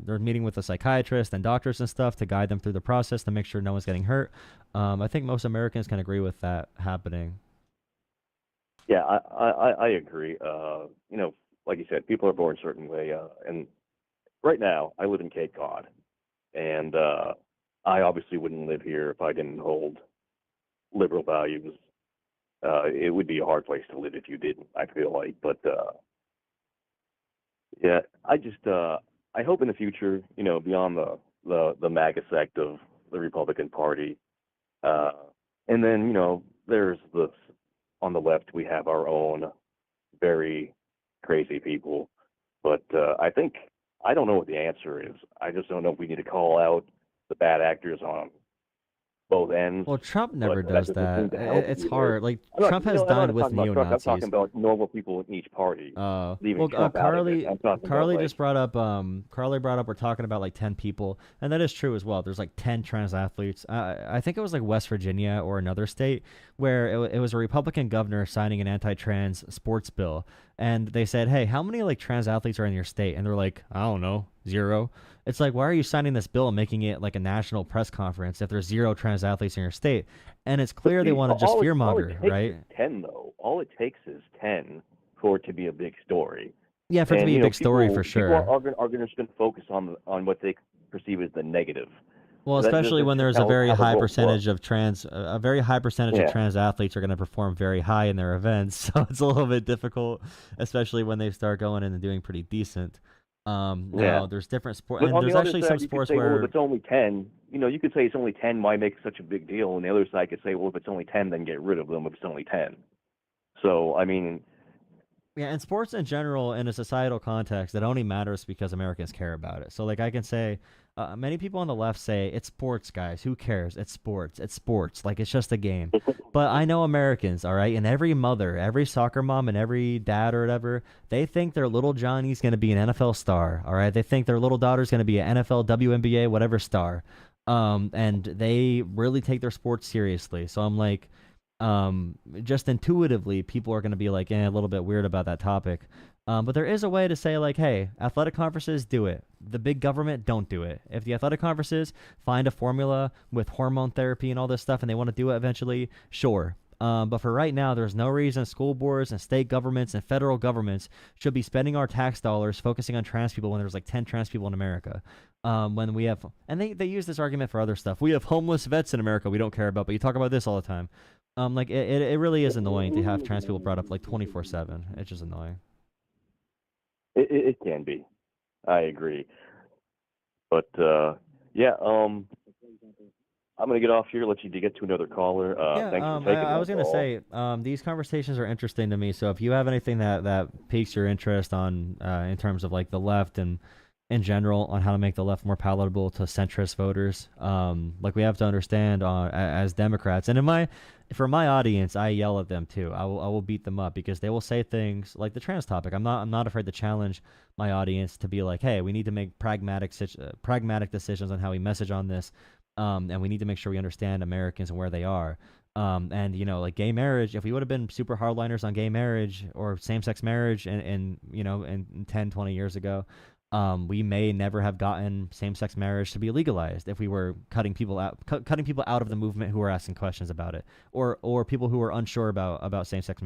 they're meeting with a psychiatrist and doctors and stuff to guide them through the process to make sure no one's getting hurt. I think most Americans can agree with that happening. Yeah, I agree. Like you said, people are born a certain way. And right now, I live in Cape Cod, and I obviously wouldn't live here if I didn't hold liberal values. It would be a hard place to live if you didn't, I feel like. But yeah, I just I hope in the future, beyond the MAGA sect of the Republican Party, and then there's on the left we have our own very crazy people. But I don't know what the answer is. I just don't know if we need to call out the bad actors on both ends. Well, Trump never does that. It's hard. Like, Trump has dined with neo-Nazis. I'm talking about normal people in each party. Carly just brought up. Carly brought up. We're talking about like 10 people, and that is true as well. There's like 10 trans athletes. I think it was like West Virginia or another state where it was a Republican governor signing an anti-trans sports bill, and they said, "Hey, how many like trans athletes are in your state?" And they're like, "I don't know, 0." It's like, why are you signing this bill and making it like a national press conference if there's 0 trans athletes in your state? And it's clear they want to just fearmonger, right? 10 though. All it takes is 10 for it to be a big story. Yeah, for it to be a big story for sure. People are going to spend focus on what they perceive as the negative. Well, especially when there's a very high percentage of trans of trans athletes are going to perform very high in their events. So it's a little bit difficult, especially when they start going in and doing pretty decent. There's different sports, and there's actually some sports where if it's only 10, you could say it's only 10, why make such a big deal? And the other side could say, well, if it's only 10, then get rid of them if it's only 10. So, I mean, yeah, and sports in general, in a societal context, it only matters because Americans care about it. So, like, I can say, many people on the left say, it's sports, guys. Who cares? It's sports. It's sports. Like, it's just a game. But I know Americans, all right? And every mother, every soccer mom, and every dad or whatever, they think their little Johnny's going to be an NFL star, all right? They think their little daughter's going to be an NFL, WNBA, whatever star. And they really take their sports seriously. So I'm like, just intuitively, people are going to be like, a little bit weird about that topic. But there is a way to say, like, hey, athletic conferences, do it. The big government, don't do it. If the athletic conferences find a formula with hormone therapy and all this stuff and they want to do it eventually, sure. But for right now, there's no reason school boards and state governments and federal governments should be spending our tax dollars focusing on trans people when there's like 10 trans people in America. When we have, and they use this argument for other stuff. We have homeless vets in America we don't care about, but you talk about this all the time. Like it really is annoying to have trans people brought up like 24/7. It's just annoying. It can be. I agree. But yeah, I'm gonna get off here. Let you get to another caller. Thanks for taking I was gonna call. say, these conversations are interesting to me. So if you have anything that piques your interest on, in terms of like the left and in general on how to make the left more palatable to centrist voters, like we have to understand as Democrats, and for my audience, I yell at them too. I will beat them up because they will say things like the trans topic. I'm not afraid to challenge my audience to be like, hey, we need to make pragmatic decisions on how we message on this. And we need to make sure we understand Americans and where they are. And like gay marriage, if we would have been super hardliners on gay marriage or same-sex marriage in 10, 20 years ago, we may never have gotten same-sex marriage to be legalized if we were cutting people out of the movement who were asking questions about it, or people who are unsure about same-sex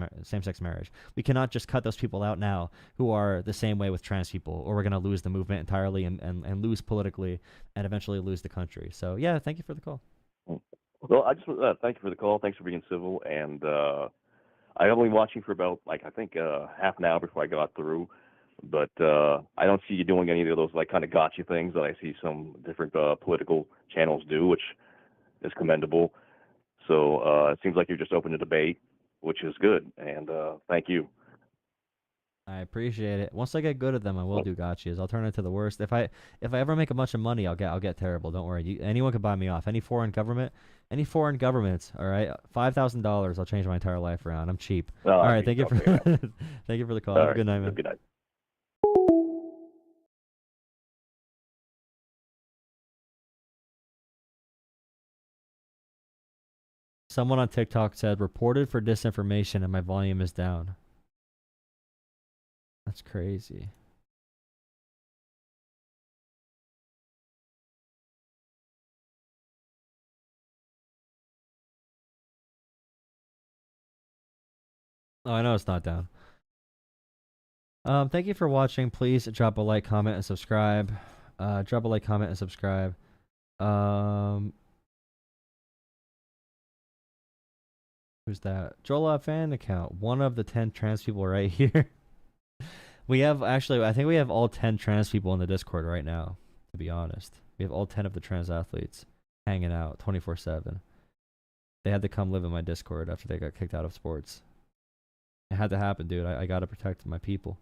marriage. We cannot just cut those people out now who are the same way with trans people, or we're going to lose the movement entirely and lose politically and eventually lose the country. So yeah, thank you for the call. Well, I just thank you for the call. Thanks for being civil. And I only watching for about I think half an hour before I got through. But I don't see you doing any of those like kind of gotcha things that I see some different political channels do, which is commendable. So it seems like you're just open to debate, which is good. And thank you. I appreciate it. Once I get good at them, I will do gotchas. I'll turn it to the worst. If I ever make a bunch of money, I'll get terrible. Don't worry. Anyone can buy me off. Any foreign governments. All right, $5,000. I'll change my entire life around. I'm cheap. All right. Thank you for thank you for the call. Have a good night, man. Good night. Someone on TikTok said reported for disinformation and my volume is down. That's crazy. Oh, I know it's not down. Thank you for watching. Please drop a like, comment, and subscribe. Drop a like, comment, and subscribe. Who's that? Jolah fan account. One of the 10 trans people right here. We have I think we have all 10 trans people in the Discord right now, to be honest. We have all 10 of the trans athletes hanging out 24/7. They had to come live in my Discord after they got kicked out of sports. It had to happen, dude. I got to protect my people.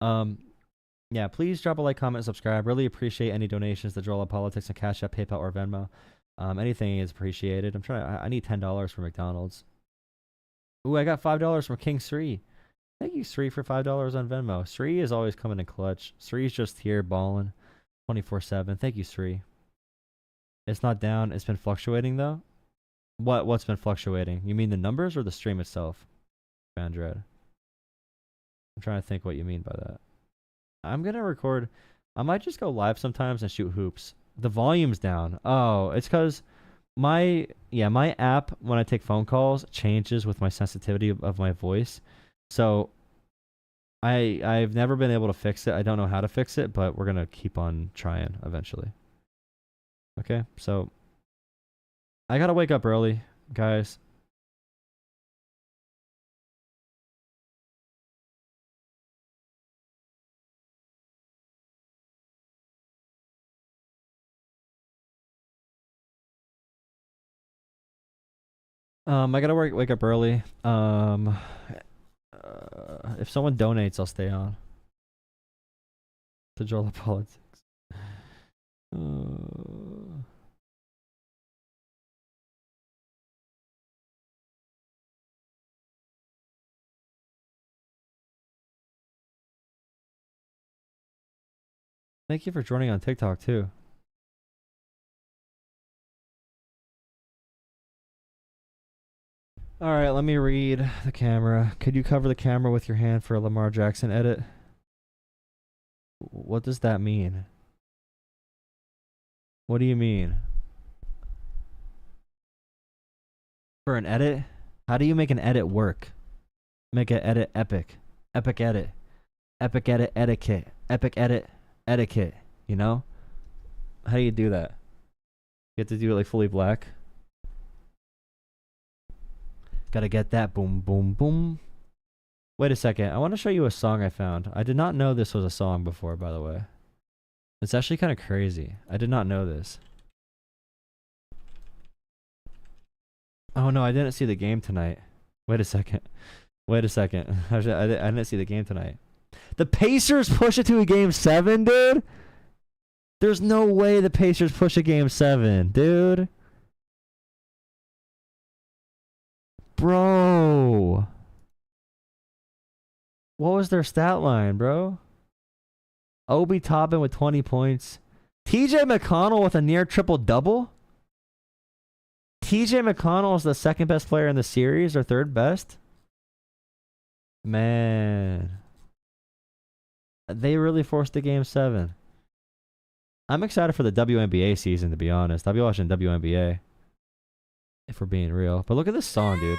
Yeah, please drop a like, comment, and subscribe. Really appreciate any donations to Jolah Politics and Cash App, PayPal, or Venmo. Anything is appreciated. I need $10 for McDonald's. Ooh, I got $5 from King Sri. Thank you, Sri, for $5 on Venmo. Sri is always coming in clutch. Sri's just here balling 24/7. Thank you, Sri. It's not down. It's been fluctuating, though. What's been fluctuating? You mean the numbers or the stream itself, Vandred? I'm trying to think what you mean by that. I'm going to record. I might just go live sometimes and shoot hoops. The volume's down. Oh, it's because my app, when I take phone calls, changes with my sensitivity of my voice. So I've never been able to fix it. I don't know how to fix it, but we're going to keep on trying eventually. Okay, so I got to wake up early, guys. I gotta wake up early. If someone donates, I'll stay on. To Jolah Politics. Thank you for joining on TikTok too. All right, let me read the camera. Could you cover the camera with your hand for a Lamar Jackson edit? What does that mean? What do you mean? For an edit? How do you make an edit work? Make an edit epic. Epic edit. Epic edit etiquette. Epic edit etiquette. You know? How do you do that? You have to do it like fully black. Gotta get that boom, boom, boom. Wait a second. I want to show you a song I found. I did not know this was a song before, by the way. It's actually kind of crazy. I did not know this. Oh no, I didn't see the game tonight. Wait a second. Wait a second. I didn't see the game tonight. The Pacers push it to a game 7, dude? There's no way the Pacers push a game 7, dude. Bro. What was their stat line, bro? Obi Toppin with 20 points. TJ McConnell with a near triple-double? TJ McConnell is the second best player in the series, or third best? Man. They really forced the game 7. I'm excited for the WNBA season, to be honest. I'll be watching WNBA. If we're being real. But look at this song, dude.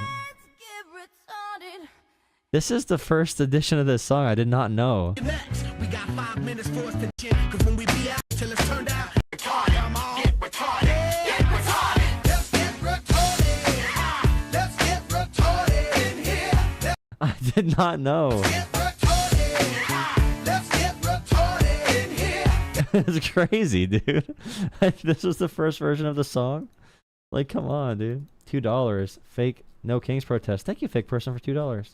This is the first edition of this song. I did not know. We got 5 minutes for us to gym, cause when we be out till it's turned out, come on, get retarded, get retarded. Let's get retarded. Let's get retarded in here. I did not know. Let's get retarded. Let's get retarded in here. It's crazy, dude. This was the first version of the song. Like, come on, dude. $2. Fake No Kings protest. Thank you, fake person, for $2.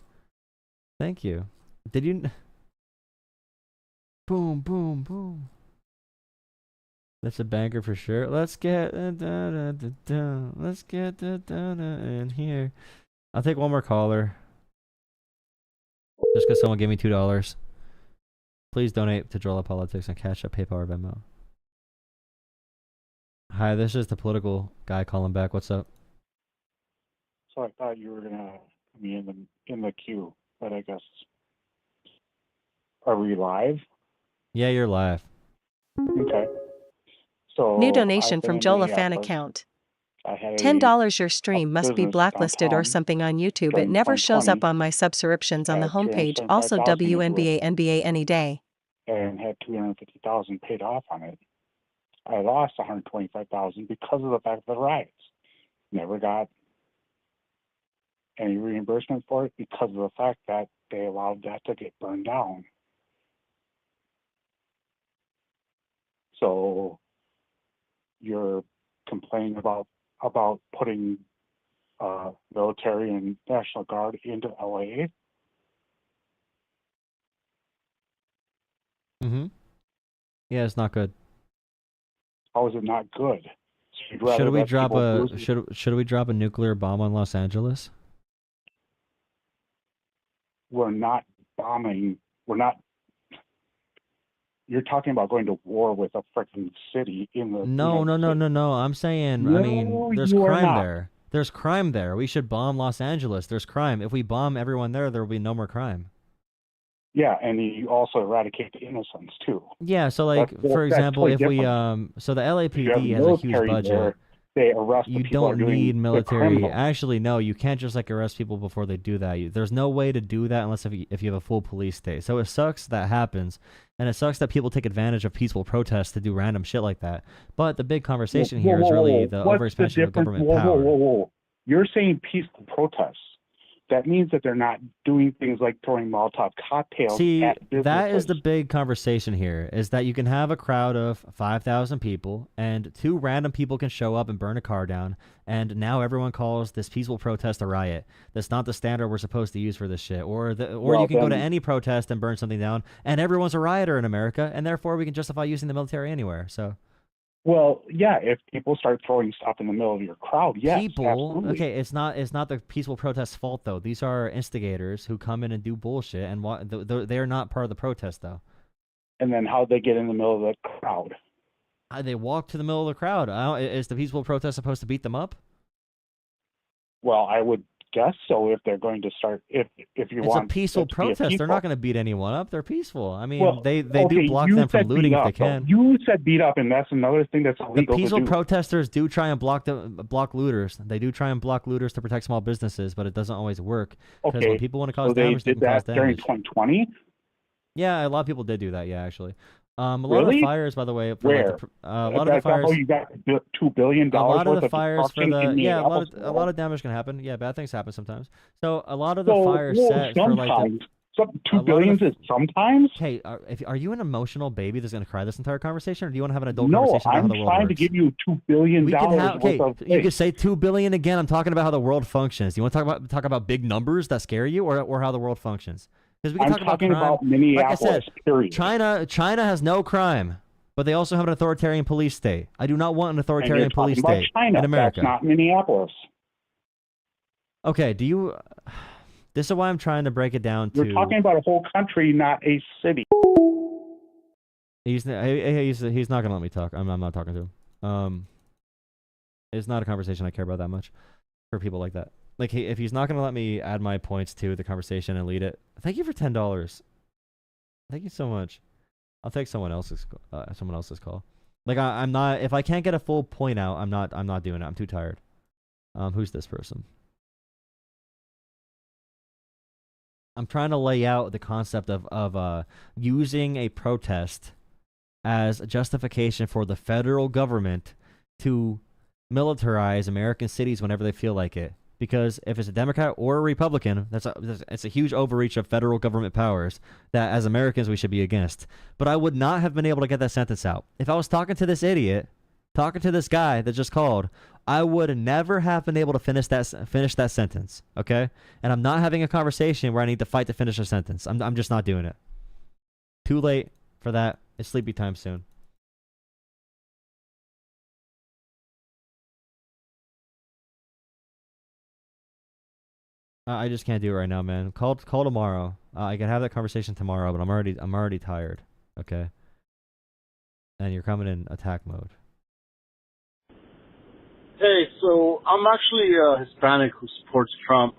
Thank you. Did you? Boom, boom, boom. That's a banger for sure. Let's get let's get in here. I'll take one more caller. Just because someone gave me $2. Please donate to Jolah Politics on Cash App, PayPal, or Venmo. Hi, this is the political guy calling back. What's up? So I thought you were gonna be in the queue, but I guess, are we live? Yeah, you're live. Okay. So New donation I've been from in Jolah fan Minneapolis. account. I had $10. Your stream must be business blacklisted or downtown something on YouTube. It during never shows 2020 up on my subscriptions on the at homepage. Also 275,000 was WNBA NBA any day. and had 250,000 paid off on it. I lost 125,000 because of the fact of the riots. Never got any reimbursement for it because of the fact that they allowed that to get burned down. So you're complaining about putting military and National Guard into LA? Mm-hmm. Yeah, it's not good. How is it not good? So you'd rather Should we let drop people a lose- should we drop a nuclear bomb on Los Angeles? We're not bombing. We're not. You're talking about going to war with a freaking city in the No. I'm saying, I mean, No, there's you are crime not. there. There's crime there. We should bomb Los Angeles. There's crime. If we bomb everyone there will be no more crime. Yeah, and you also eradicate the innocents too. Yeah, so like That's- for that's example, totally if we different. so the If you have LAPD has a huge military budget. there, they arrest the You people don't who are doing need the military. criminals. Actually, no, you can't just like arrest people before they do that. There's no way to do that unless if you have a full police state. So it sucks that happens, and it sucks that people take advantage of peaceful protests to do random shit like that. But the big conversation here is really the What's overexpansion of difference? government Whoa, power. whoa. You're saying peaceful protests. That means that they're not doing things like throwing Molotov cocktails See, at businesses. that is the big conversation here, is that you can have a crowd of 5,000 people, and 2 random people can show up and burn a car down, and now everyone calls this peaceful protest a riot. That's not the standard we're supposed to use for this shit. Or you can go to any protest and burn something down, and everyone's a rioter in America, and therefore we can justify using the military anywhere. So Well, yeah, if people start throwing stuff in the middle of your crowd, yes, absolutely. Okay, it's not the peaceful protest's fault though. These are instigators who come in and do bullshit, and they're not part of the protest though. And then how'd they get in the middle of the crowd? They walk to the middle of the crowd. Is the peaceful protest supposed to beat them up? Well, I would guess so. If they're going to start, if you It's want a peaceful it to be a protest. They're not peaceful- going to beat anyone up. They're peaceful. I mean, Well, they okay, do block you them from said looting beat if they up, though. can. You said beat up, and that's another thing that's The illegal peaceful to do. protesters do try and block looters. They do try and block looters to protect small businesses, but it doesn't always work because Okay, when people want to cause so they damage, they did can cause that during damage. 2020. Yeah, a lot of people did do that. Yeah, actually, a lot of Really? the fires, by the way, for Where? like a lot of the That's how fires. you got $2 billion A lot of worth the fires for destruction the in yeah, a Minneapolis. lot of damage can happen. Yeah, bad things happen sometimes. So a lot of the So, fires well, set for like sometimes. a $2 lot billion of the- is sometimes. Okay, are you an emotional baby that's going to cry this entire conversation, or do you want to have an adult No, conversation about I'm how the world trying works? to give you $2 billion We can have worth okay. of You things. could say $2 again. I'm talking about how the world functions. Do you want to talk about big numbers that scare you, or how the world functions? Because we can I'm talk about talking crime. about Minneapolis, like I said, period. China has no crime, but they also have an authoritarian police state. I do not want an And authoritarian you're police talking about state China. in America. That's not Minneapolis. Okay, do you? This is why I'm trying to break it down to. You're talking about a whole country, not a city. He's not gonna let me talk. I'm not talking to him. It's not a conversation I care about that much for people like that. Like if he's not gonna let me add my points to the conversation and lead it, thank you for $10. Thank you so much. I'll take someone else's call. Like I'm not. If I can't get a full point out, I'm not doing it. I'm too tired. Who's this person? I'm trying to lay out the concept of using a protest as a justification for the federal government to militarize American cities whenever they feel like it. Because if it's a Democrat or a Republican, it's a huge overreach of federal government powers that as Americans we should be against. But I would not have been able to get that sentence out. If I was talking to this idiot, talking to this guy that just called, I would never have been able to finish that sentence, okay? And I'm not having a conversation where I need to fight to finish a sentence. I'm just not doing it. Too late for that. It's sleepy time soon. I just can't do it right now, man. Call tomorrow. I can have that conversation tomorrow, but I'm already tired. Okay. And you're coming in attack mode. Hey, so I'm actually a Hispanic who supports Trump,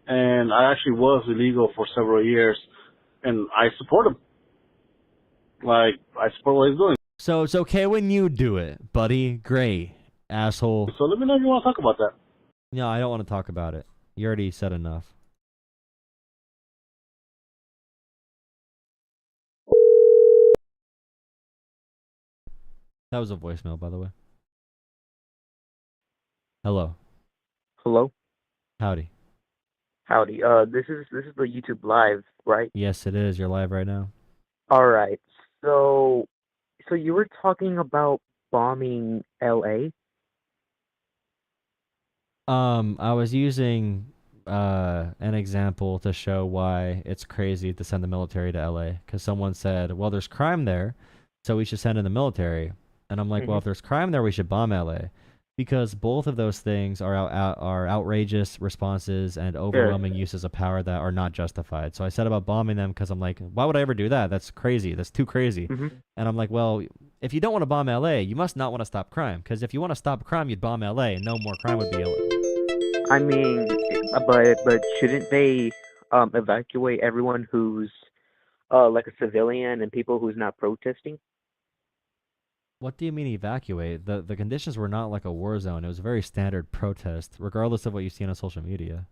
and I actually was illegal for several years, and I support him. Like, I support what he's doing. So it's okay when you do it, buddy. Great, asshole. So let me know if you want to talk about that. No, I don't want to talk about it. You already said enough. That was a voicemail, by the way. Hello. Hello. Howdy. Howdy. This is the YouTube live, right? Yes, it is. You're live right now. All right. So you were talking about bombing LA? I was using an example to show why it's crazy to send the military to LA, because someone said, well, there's crime there, so we should send in the military. And I'm like, well, if there's crime there, we should bomb LA, because both of those things are outrageous responses and overwhelming uses of power that are not justified. So I said about bombing them because I'm like, why would I ever do that? That's crazy. That's too crazy. And I'm like, well, if you don't want to bomb LA, you must not want to stop crime, because if you want to stop crime, you'd bomb LA and no more crime would be LA. I mean, but shouldn't they evacuate everyone who's like a civilian and people who's not protesting? What do you mean evacuate? The conditions were not like a war zone. It was a very standard protest, regardless of what you see on social media.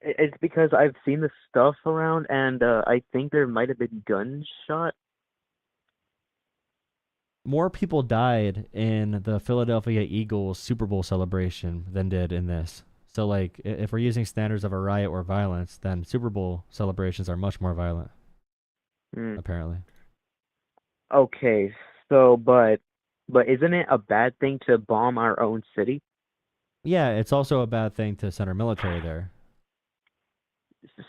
It's because I've seen the stuff around, and I think there might have been gunshot. More people died in the Philadelphia Eagles Super Bowl celebration than did in this. So, like, if we're using standards of a riot or violence, then Super Bowl celebrations are much more violent, apparently. Okay, so but isn't it a bad thing to bomb our own city? Yeah, it's also a bad thing to send our military there.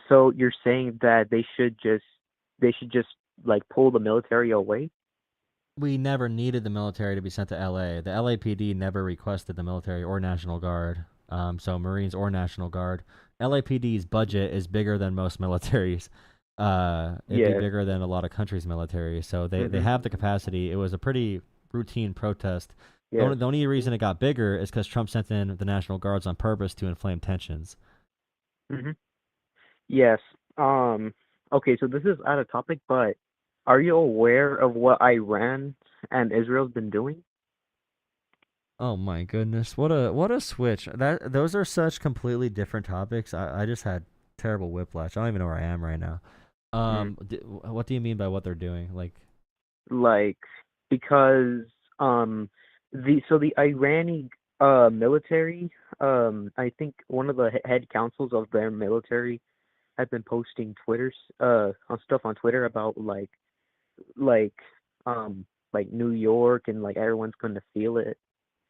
So you're saying that they should just like pull the military away? We never needed the military to be sent to LA. The LAPD never requested the military or National Guard. So Marines or National Guard. LAPD's budget is bigger than most militaries. It'd be bigger than a lot of countries' military. So they have the capacity. It was a pretty routine protest. Yes. The only reason it got bigger is because Trump sent in the National Guards on purpose to inflame tensions. Hmm. Yes. Okay, so this is out of topic, but are you aware of what Iran and Israel's been doing? Oh my goodness, what a switch! Those are such completely different topics. I just had terrible whiplash. I don't even know where I am right now. What do you mean by what they're doing? Like, because the Irani military, I think one of the head councils of their military have been posting on stuff on Twitter about like like New York, and like everyone's gonna feel it.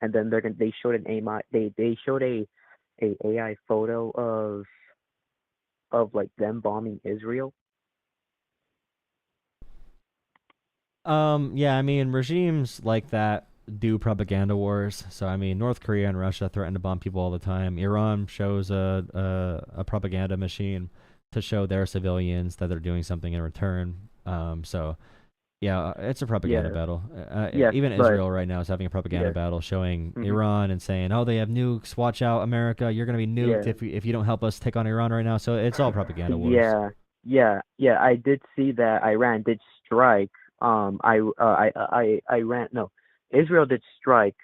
And then they showed an AI, they showed a AI photo of like them bombing Israel. Yeah, I mean, regimes like that do propaganda wars. So, I mean, North Korea and Russia threaten to bomb people all the time. Iran shows a propaganda machine to show their civilians that they're doing something in return. So, yeah, it's a propaganda Yes, battle. yes, Even but Israel right now is having a propaganda yes, battle showing hmm Iran and saying, "Oh, they have nukes. Watch out, America! You're gonna be nuked yeah, if you don't help us take on Iran right now." So it's all propaganda wars. yeah, yeah. I did see that Iran did strike. Iran, no, Israel did strike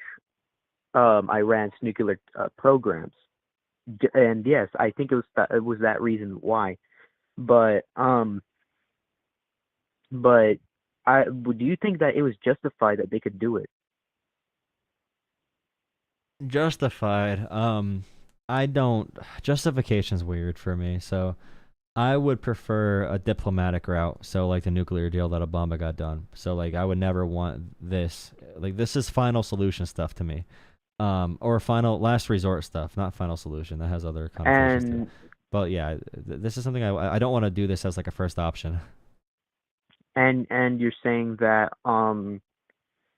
Iran's nuclear programs. And yes, I think it was that reason why. But but do you think that it was justified that they could do it? Justified. I don't. Justification's weird for me. So I would prefer a diplomatic route. So like the nuclear deal that Obama got done. So like I would never want this. Like this is final solution stuff to me. Or final last resort stuff, not final solution. That has other connotations too. And But yeah, this is something I don't want to do this as like a first option. and you're saying that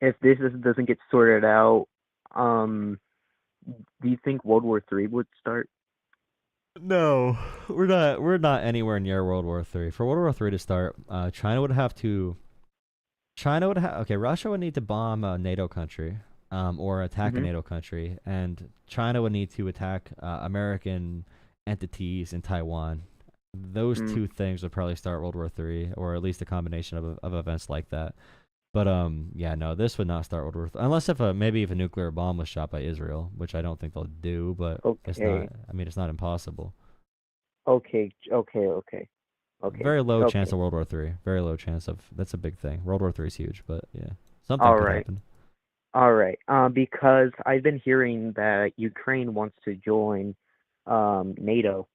if doesn't get sorted out, um do you think World War III would start? No, we're not anywhere near World War III. For World War III to start, China would have to. China would have. Okay, Russia would need to bomb a NATO country, or attack a Hmm. NATO country, and China would need to attack American entities in Taiwan. Those Mm. two things would probably start World War III, or at least a combination of events like that. But yeah, no, this would not start World War III, unless maybe if a nuclear bomb was shot by Israel, which I don't think they'll do. But it's not. Okay. I mean, it's not impossible. Okay. Very low chance Okay. of World War III. Very low chance of. That's a big thing. World War III is huge, but yeah, something All could right. happen. All right. Because I've been hearing that Ukraine wants to join NATO.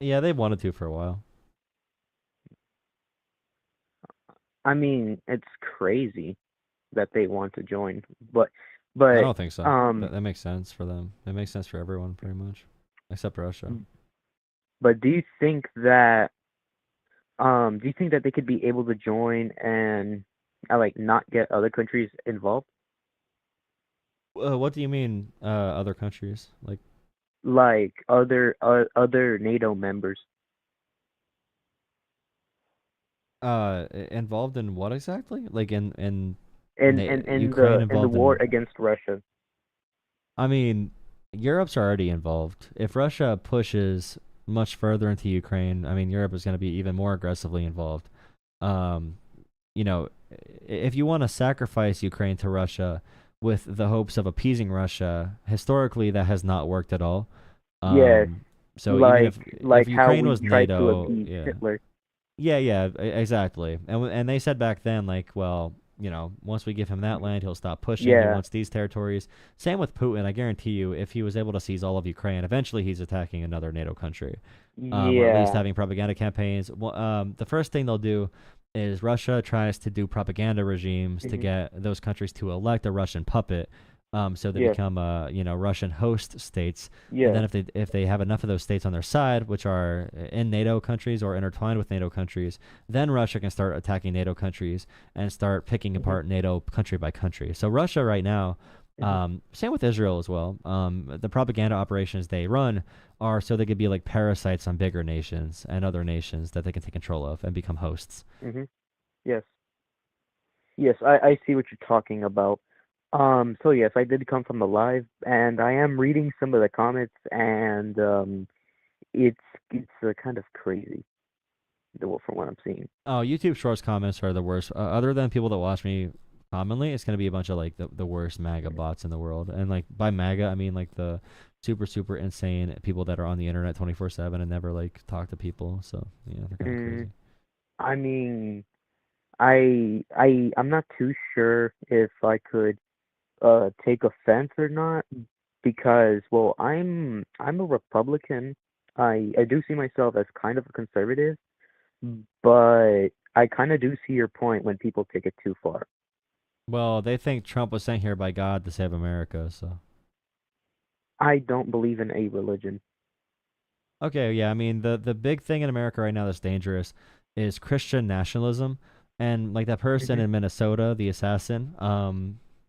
Yeah, they wanted to for a while. I mean, it's crazy that they want to join, I but don't think so. um, That makes sense for them. It makes sense for everyone, pretty much, except Russia. but do you think that they could be able to join and like not get other countries involved? What do you mean, other countries? Like other NATO members Involved in what exactly? Like in in Ukraine the involved war in. against Russia. I mean, Europe's already involved. If Russia pushes much further into Ukraine, I mean, Europe is going to be even more aggressively involved. Um, you know, if you want to sacrifice Ukraine to Russia with the hopes of appeasing Russia, historically that has not worked at all. Yes, So even if how Ukraine we was tried to NATO, appease yeah, Hitler. yeah, exactly. And they said back then, like, well, once we give him that land, he'll stop pushing. He Yeah, wants these territories. Same with Putin. I guarantee you, if he was able to seize all of Ukraine, eventually he's attacking another NATO country, or at least yeah. having propaganda campaigns. Well, the first thing they'll do is Russia tries to do propaganda regimes to Hmm. get those countries to elect a Russian puppet. So they Yes, become Russian host states, and yes. then if they have enough of those states on their side, which are in NATO countries or intertwined with NATO countries, then Russia can start attacking NATO countries and start picking Hmm. apart NATO country by country. So Russia right now, Hmm. same with Israel as well. The propaganda operations they run are so they could be like parasites on bigger nations and other nations that they can take control of and become hosts. Hmm. Yes, yes. I see what you're talking about. So yes, I did come from the live, and I am reading some of the comments, and it's kind of crazy, from what I'm seeing. Oh, YouTube Shorts comments are the worst. Other than people that watch me commonly, it's gonna be a bunch of like the worst MAGA bots in the world. And like by MAGA, I mean like the super insane people that are on the internet 24/7 and never like talk to people. So yeah, they're kind of crazy. I mean, I'm not too sure if I could take offense or not, because well, I'm a Republican. I do see myself as kind of a conservative, but I kind of do see your point when people take it too far. Well, they think Trump was sent here by God to save America, so. I don't believe in a religion. Okay, yeah, I mean the big thing in America right now that's dangerous is Christian nationalism, and like that person in Minnesota, the assassin,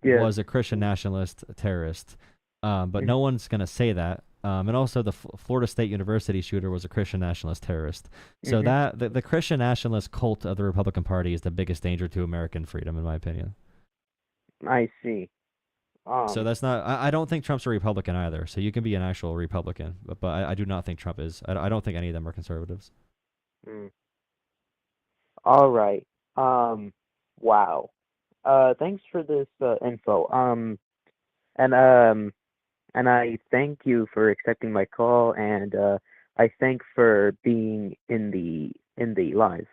was a Christian nationalist terrorist, but no one's gonna say that. And also the Florida State University shooter was a Christian nationalist terrorist. So that the Christian nationalist cult of the Republican Party is the biggest danger to American freedom, in my opinion. I see. So that's not. I don't think Trump's a Republican either. So you can be an actual Republican, but I do not think Trump is. I don't think any of them are conservatives. All right. Wow. Thanks for this info. And I thank you for accepting my call, and I thank for being in the live.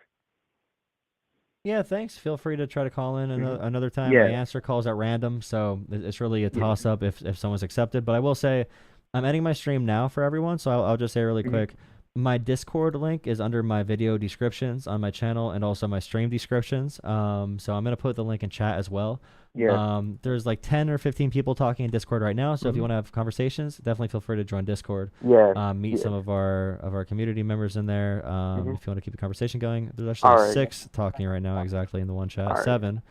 Yeah, thanks. Feel free to try to call in another time. I answer calls at random, so it's really a toss-up if someone's accepted. But I will say, I'm ending my stream now for everyone, so I'll just say really quick. My Discord link is under my video descriptions on my channel and also my stream descriptions. So I'm going to put the link in chat as well. There's like 10 or 15 people talking in Discord right now, so if you want to have conversations, definitely feel free to join Discord. Meet some of our community members in there. If you want to keep the conversation going, there's actually 6 talking right now exactly in the one chat. 7.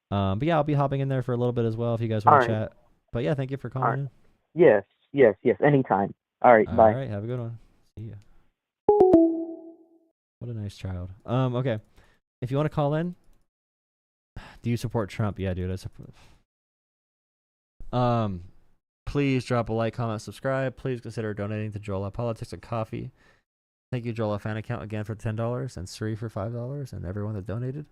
But yeah, I'll be hopping in there for a little bit as well if you guys want to chat. But yeah, thank you for calling in. Yes, anytime. All right, bye. All right, have a good one. See ya. What a nice child. Okay. If you want to call in, do you support Trump? Yeah, dude, I support. Please drop a like, comment, subscribe. Please consider donating to Jolah Politics and Coffee. Thank you, Jolah fan account again for $10 and Sri for $5 and everyone that donated.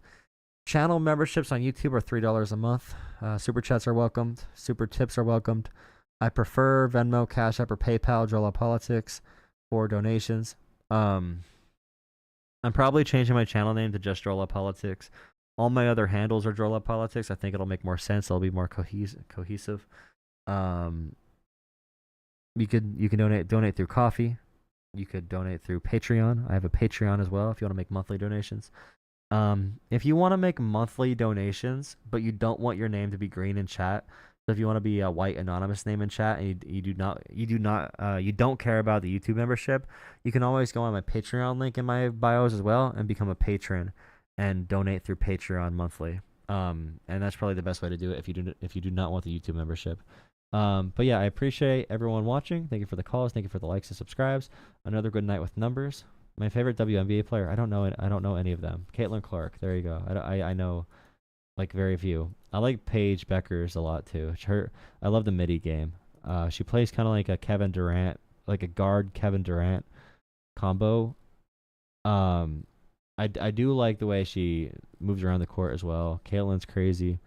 Channel memberships on YouTube are $3 a month. Super chats are welcomed. Super tips are welcomed. I prefer Venmo, Cash App, or PayPal, Jolah Politics for donations. I'm probably changing my channel name to just Jolah Politics. All my other handles are Jolah Politics. I think it'll make more sense. It'll be more cohesive. You can donate through Coffee. You could donate through Patreon. I have a Patreon as well if you want to make monthly donations. If you want to make monthly donations, but you don't want your name to be green in chat, so if you want to be a white anonymous name in chat and you don't care about the YouTube membership, you can always go on my Patreon link in my bios as well and become a patron and donate through Patreon monthly. And that's probably the best way to do it if you do not want the YouTube membership. But yeah, I appreciate everyone watching. Thank you for the calls. Thank you for the likes and subscribes. Another good night with numbers. My favorite WNBA player. I don't know any of them. Caitlin Clark. There you go. I know like very few. I like Paige Beckers a lot too. I love the midi game. She plays kind of like a Kevin Durant, like a guard Kevin Durant combo. I do like the way she moves around the court as well. Caitlin's crazy.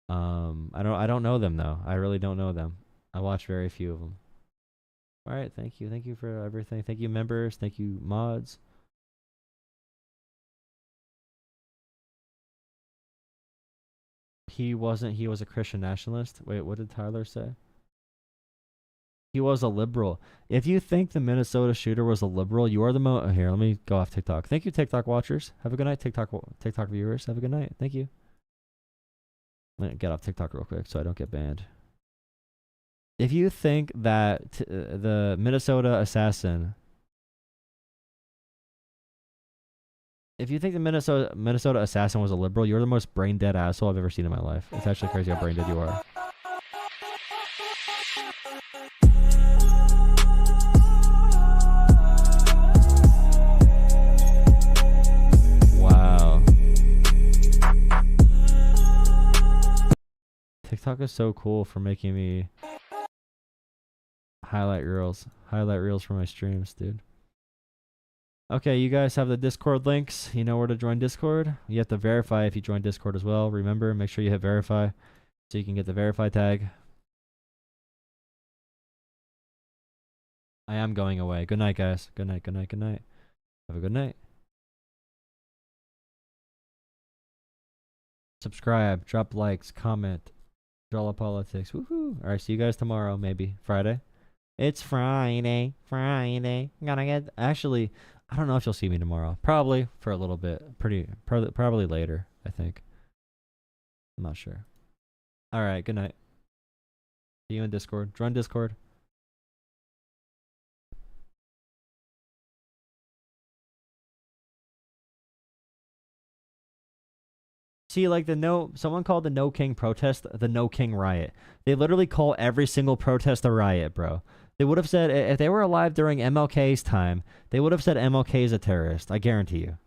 I don't know them though. I really don't know them. I watch very few of them. All right, thank you for everything. Thank you members. Thank you mods. He was a Christian nationalist. Wait, what did Tyler say? He was a liberal. If you think the Minnesota shooter was a liberal, you are the here, let me go off TikTok. Thank you, TikTok watchers. Have a good night, TikTok viewers. Have a good night. Thank you. Let me get off TikTok real quick so I don't get banned. If you think that the Minnesota assassin, if you think the Minnesota assassin was a liberal, you're the most brain dead asshole I've ever seen in my life. It's actually crazy how brain dead you are. TikTok is so cool for making me highlight reels for my streams, dude. Okay, you guys have the Discord links. You know where to join Discord. You have to verify if you join Discord as well. Remember, make sure you hit verify so you can get the verify tag. I am going away. Good night, guys. Good night, good night, good night. Have a good night. Subscribe, drop likes, comment. Jolah Politics. Woohoo. Alright, see you guys tomorrow, maybe. Friday. It's Friday. Friday. Gonna get. Actually, I don't know if you'll see me tomorrow. Probably for a little bit. Probably later, I think. I'm not sure. Alright, good night. See you in Discord. Join Discord. See, like someone called the No King protest the No King riot. They literally call every single protest a riot, bro. They would have said, if they were alive during MLK's time, they would have said MLK is a terrorist. I guarantee you.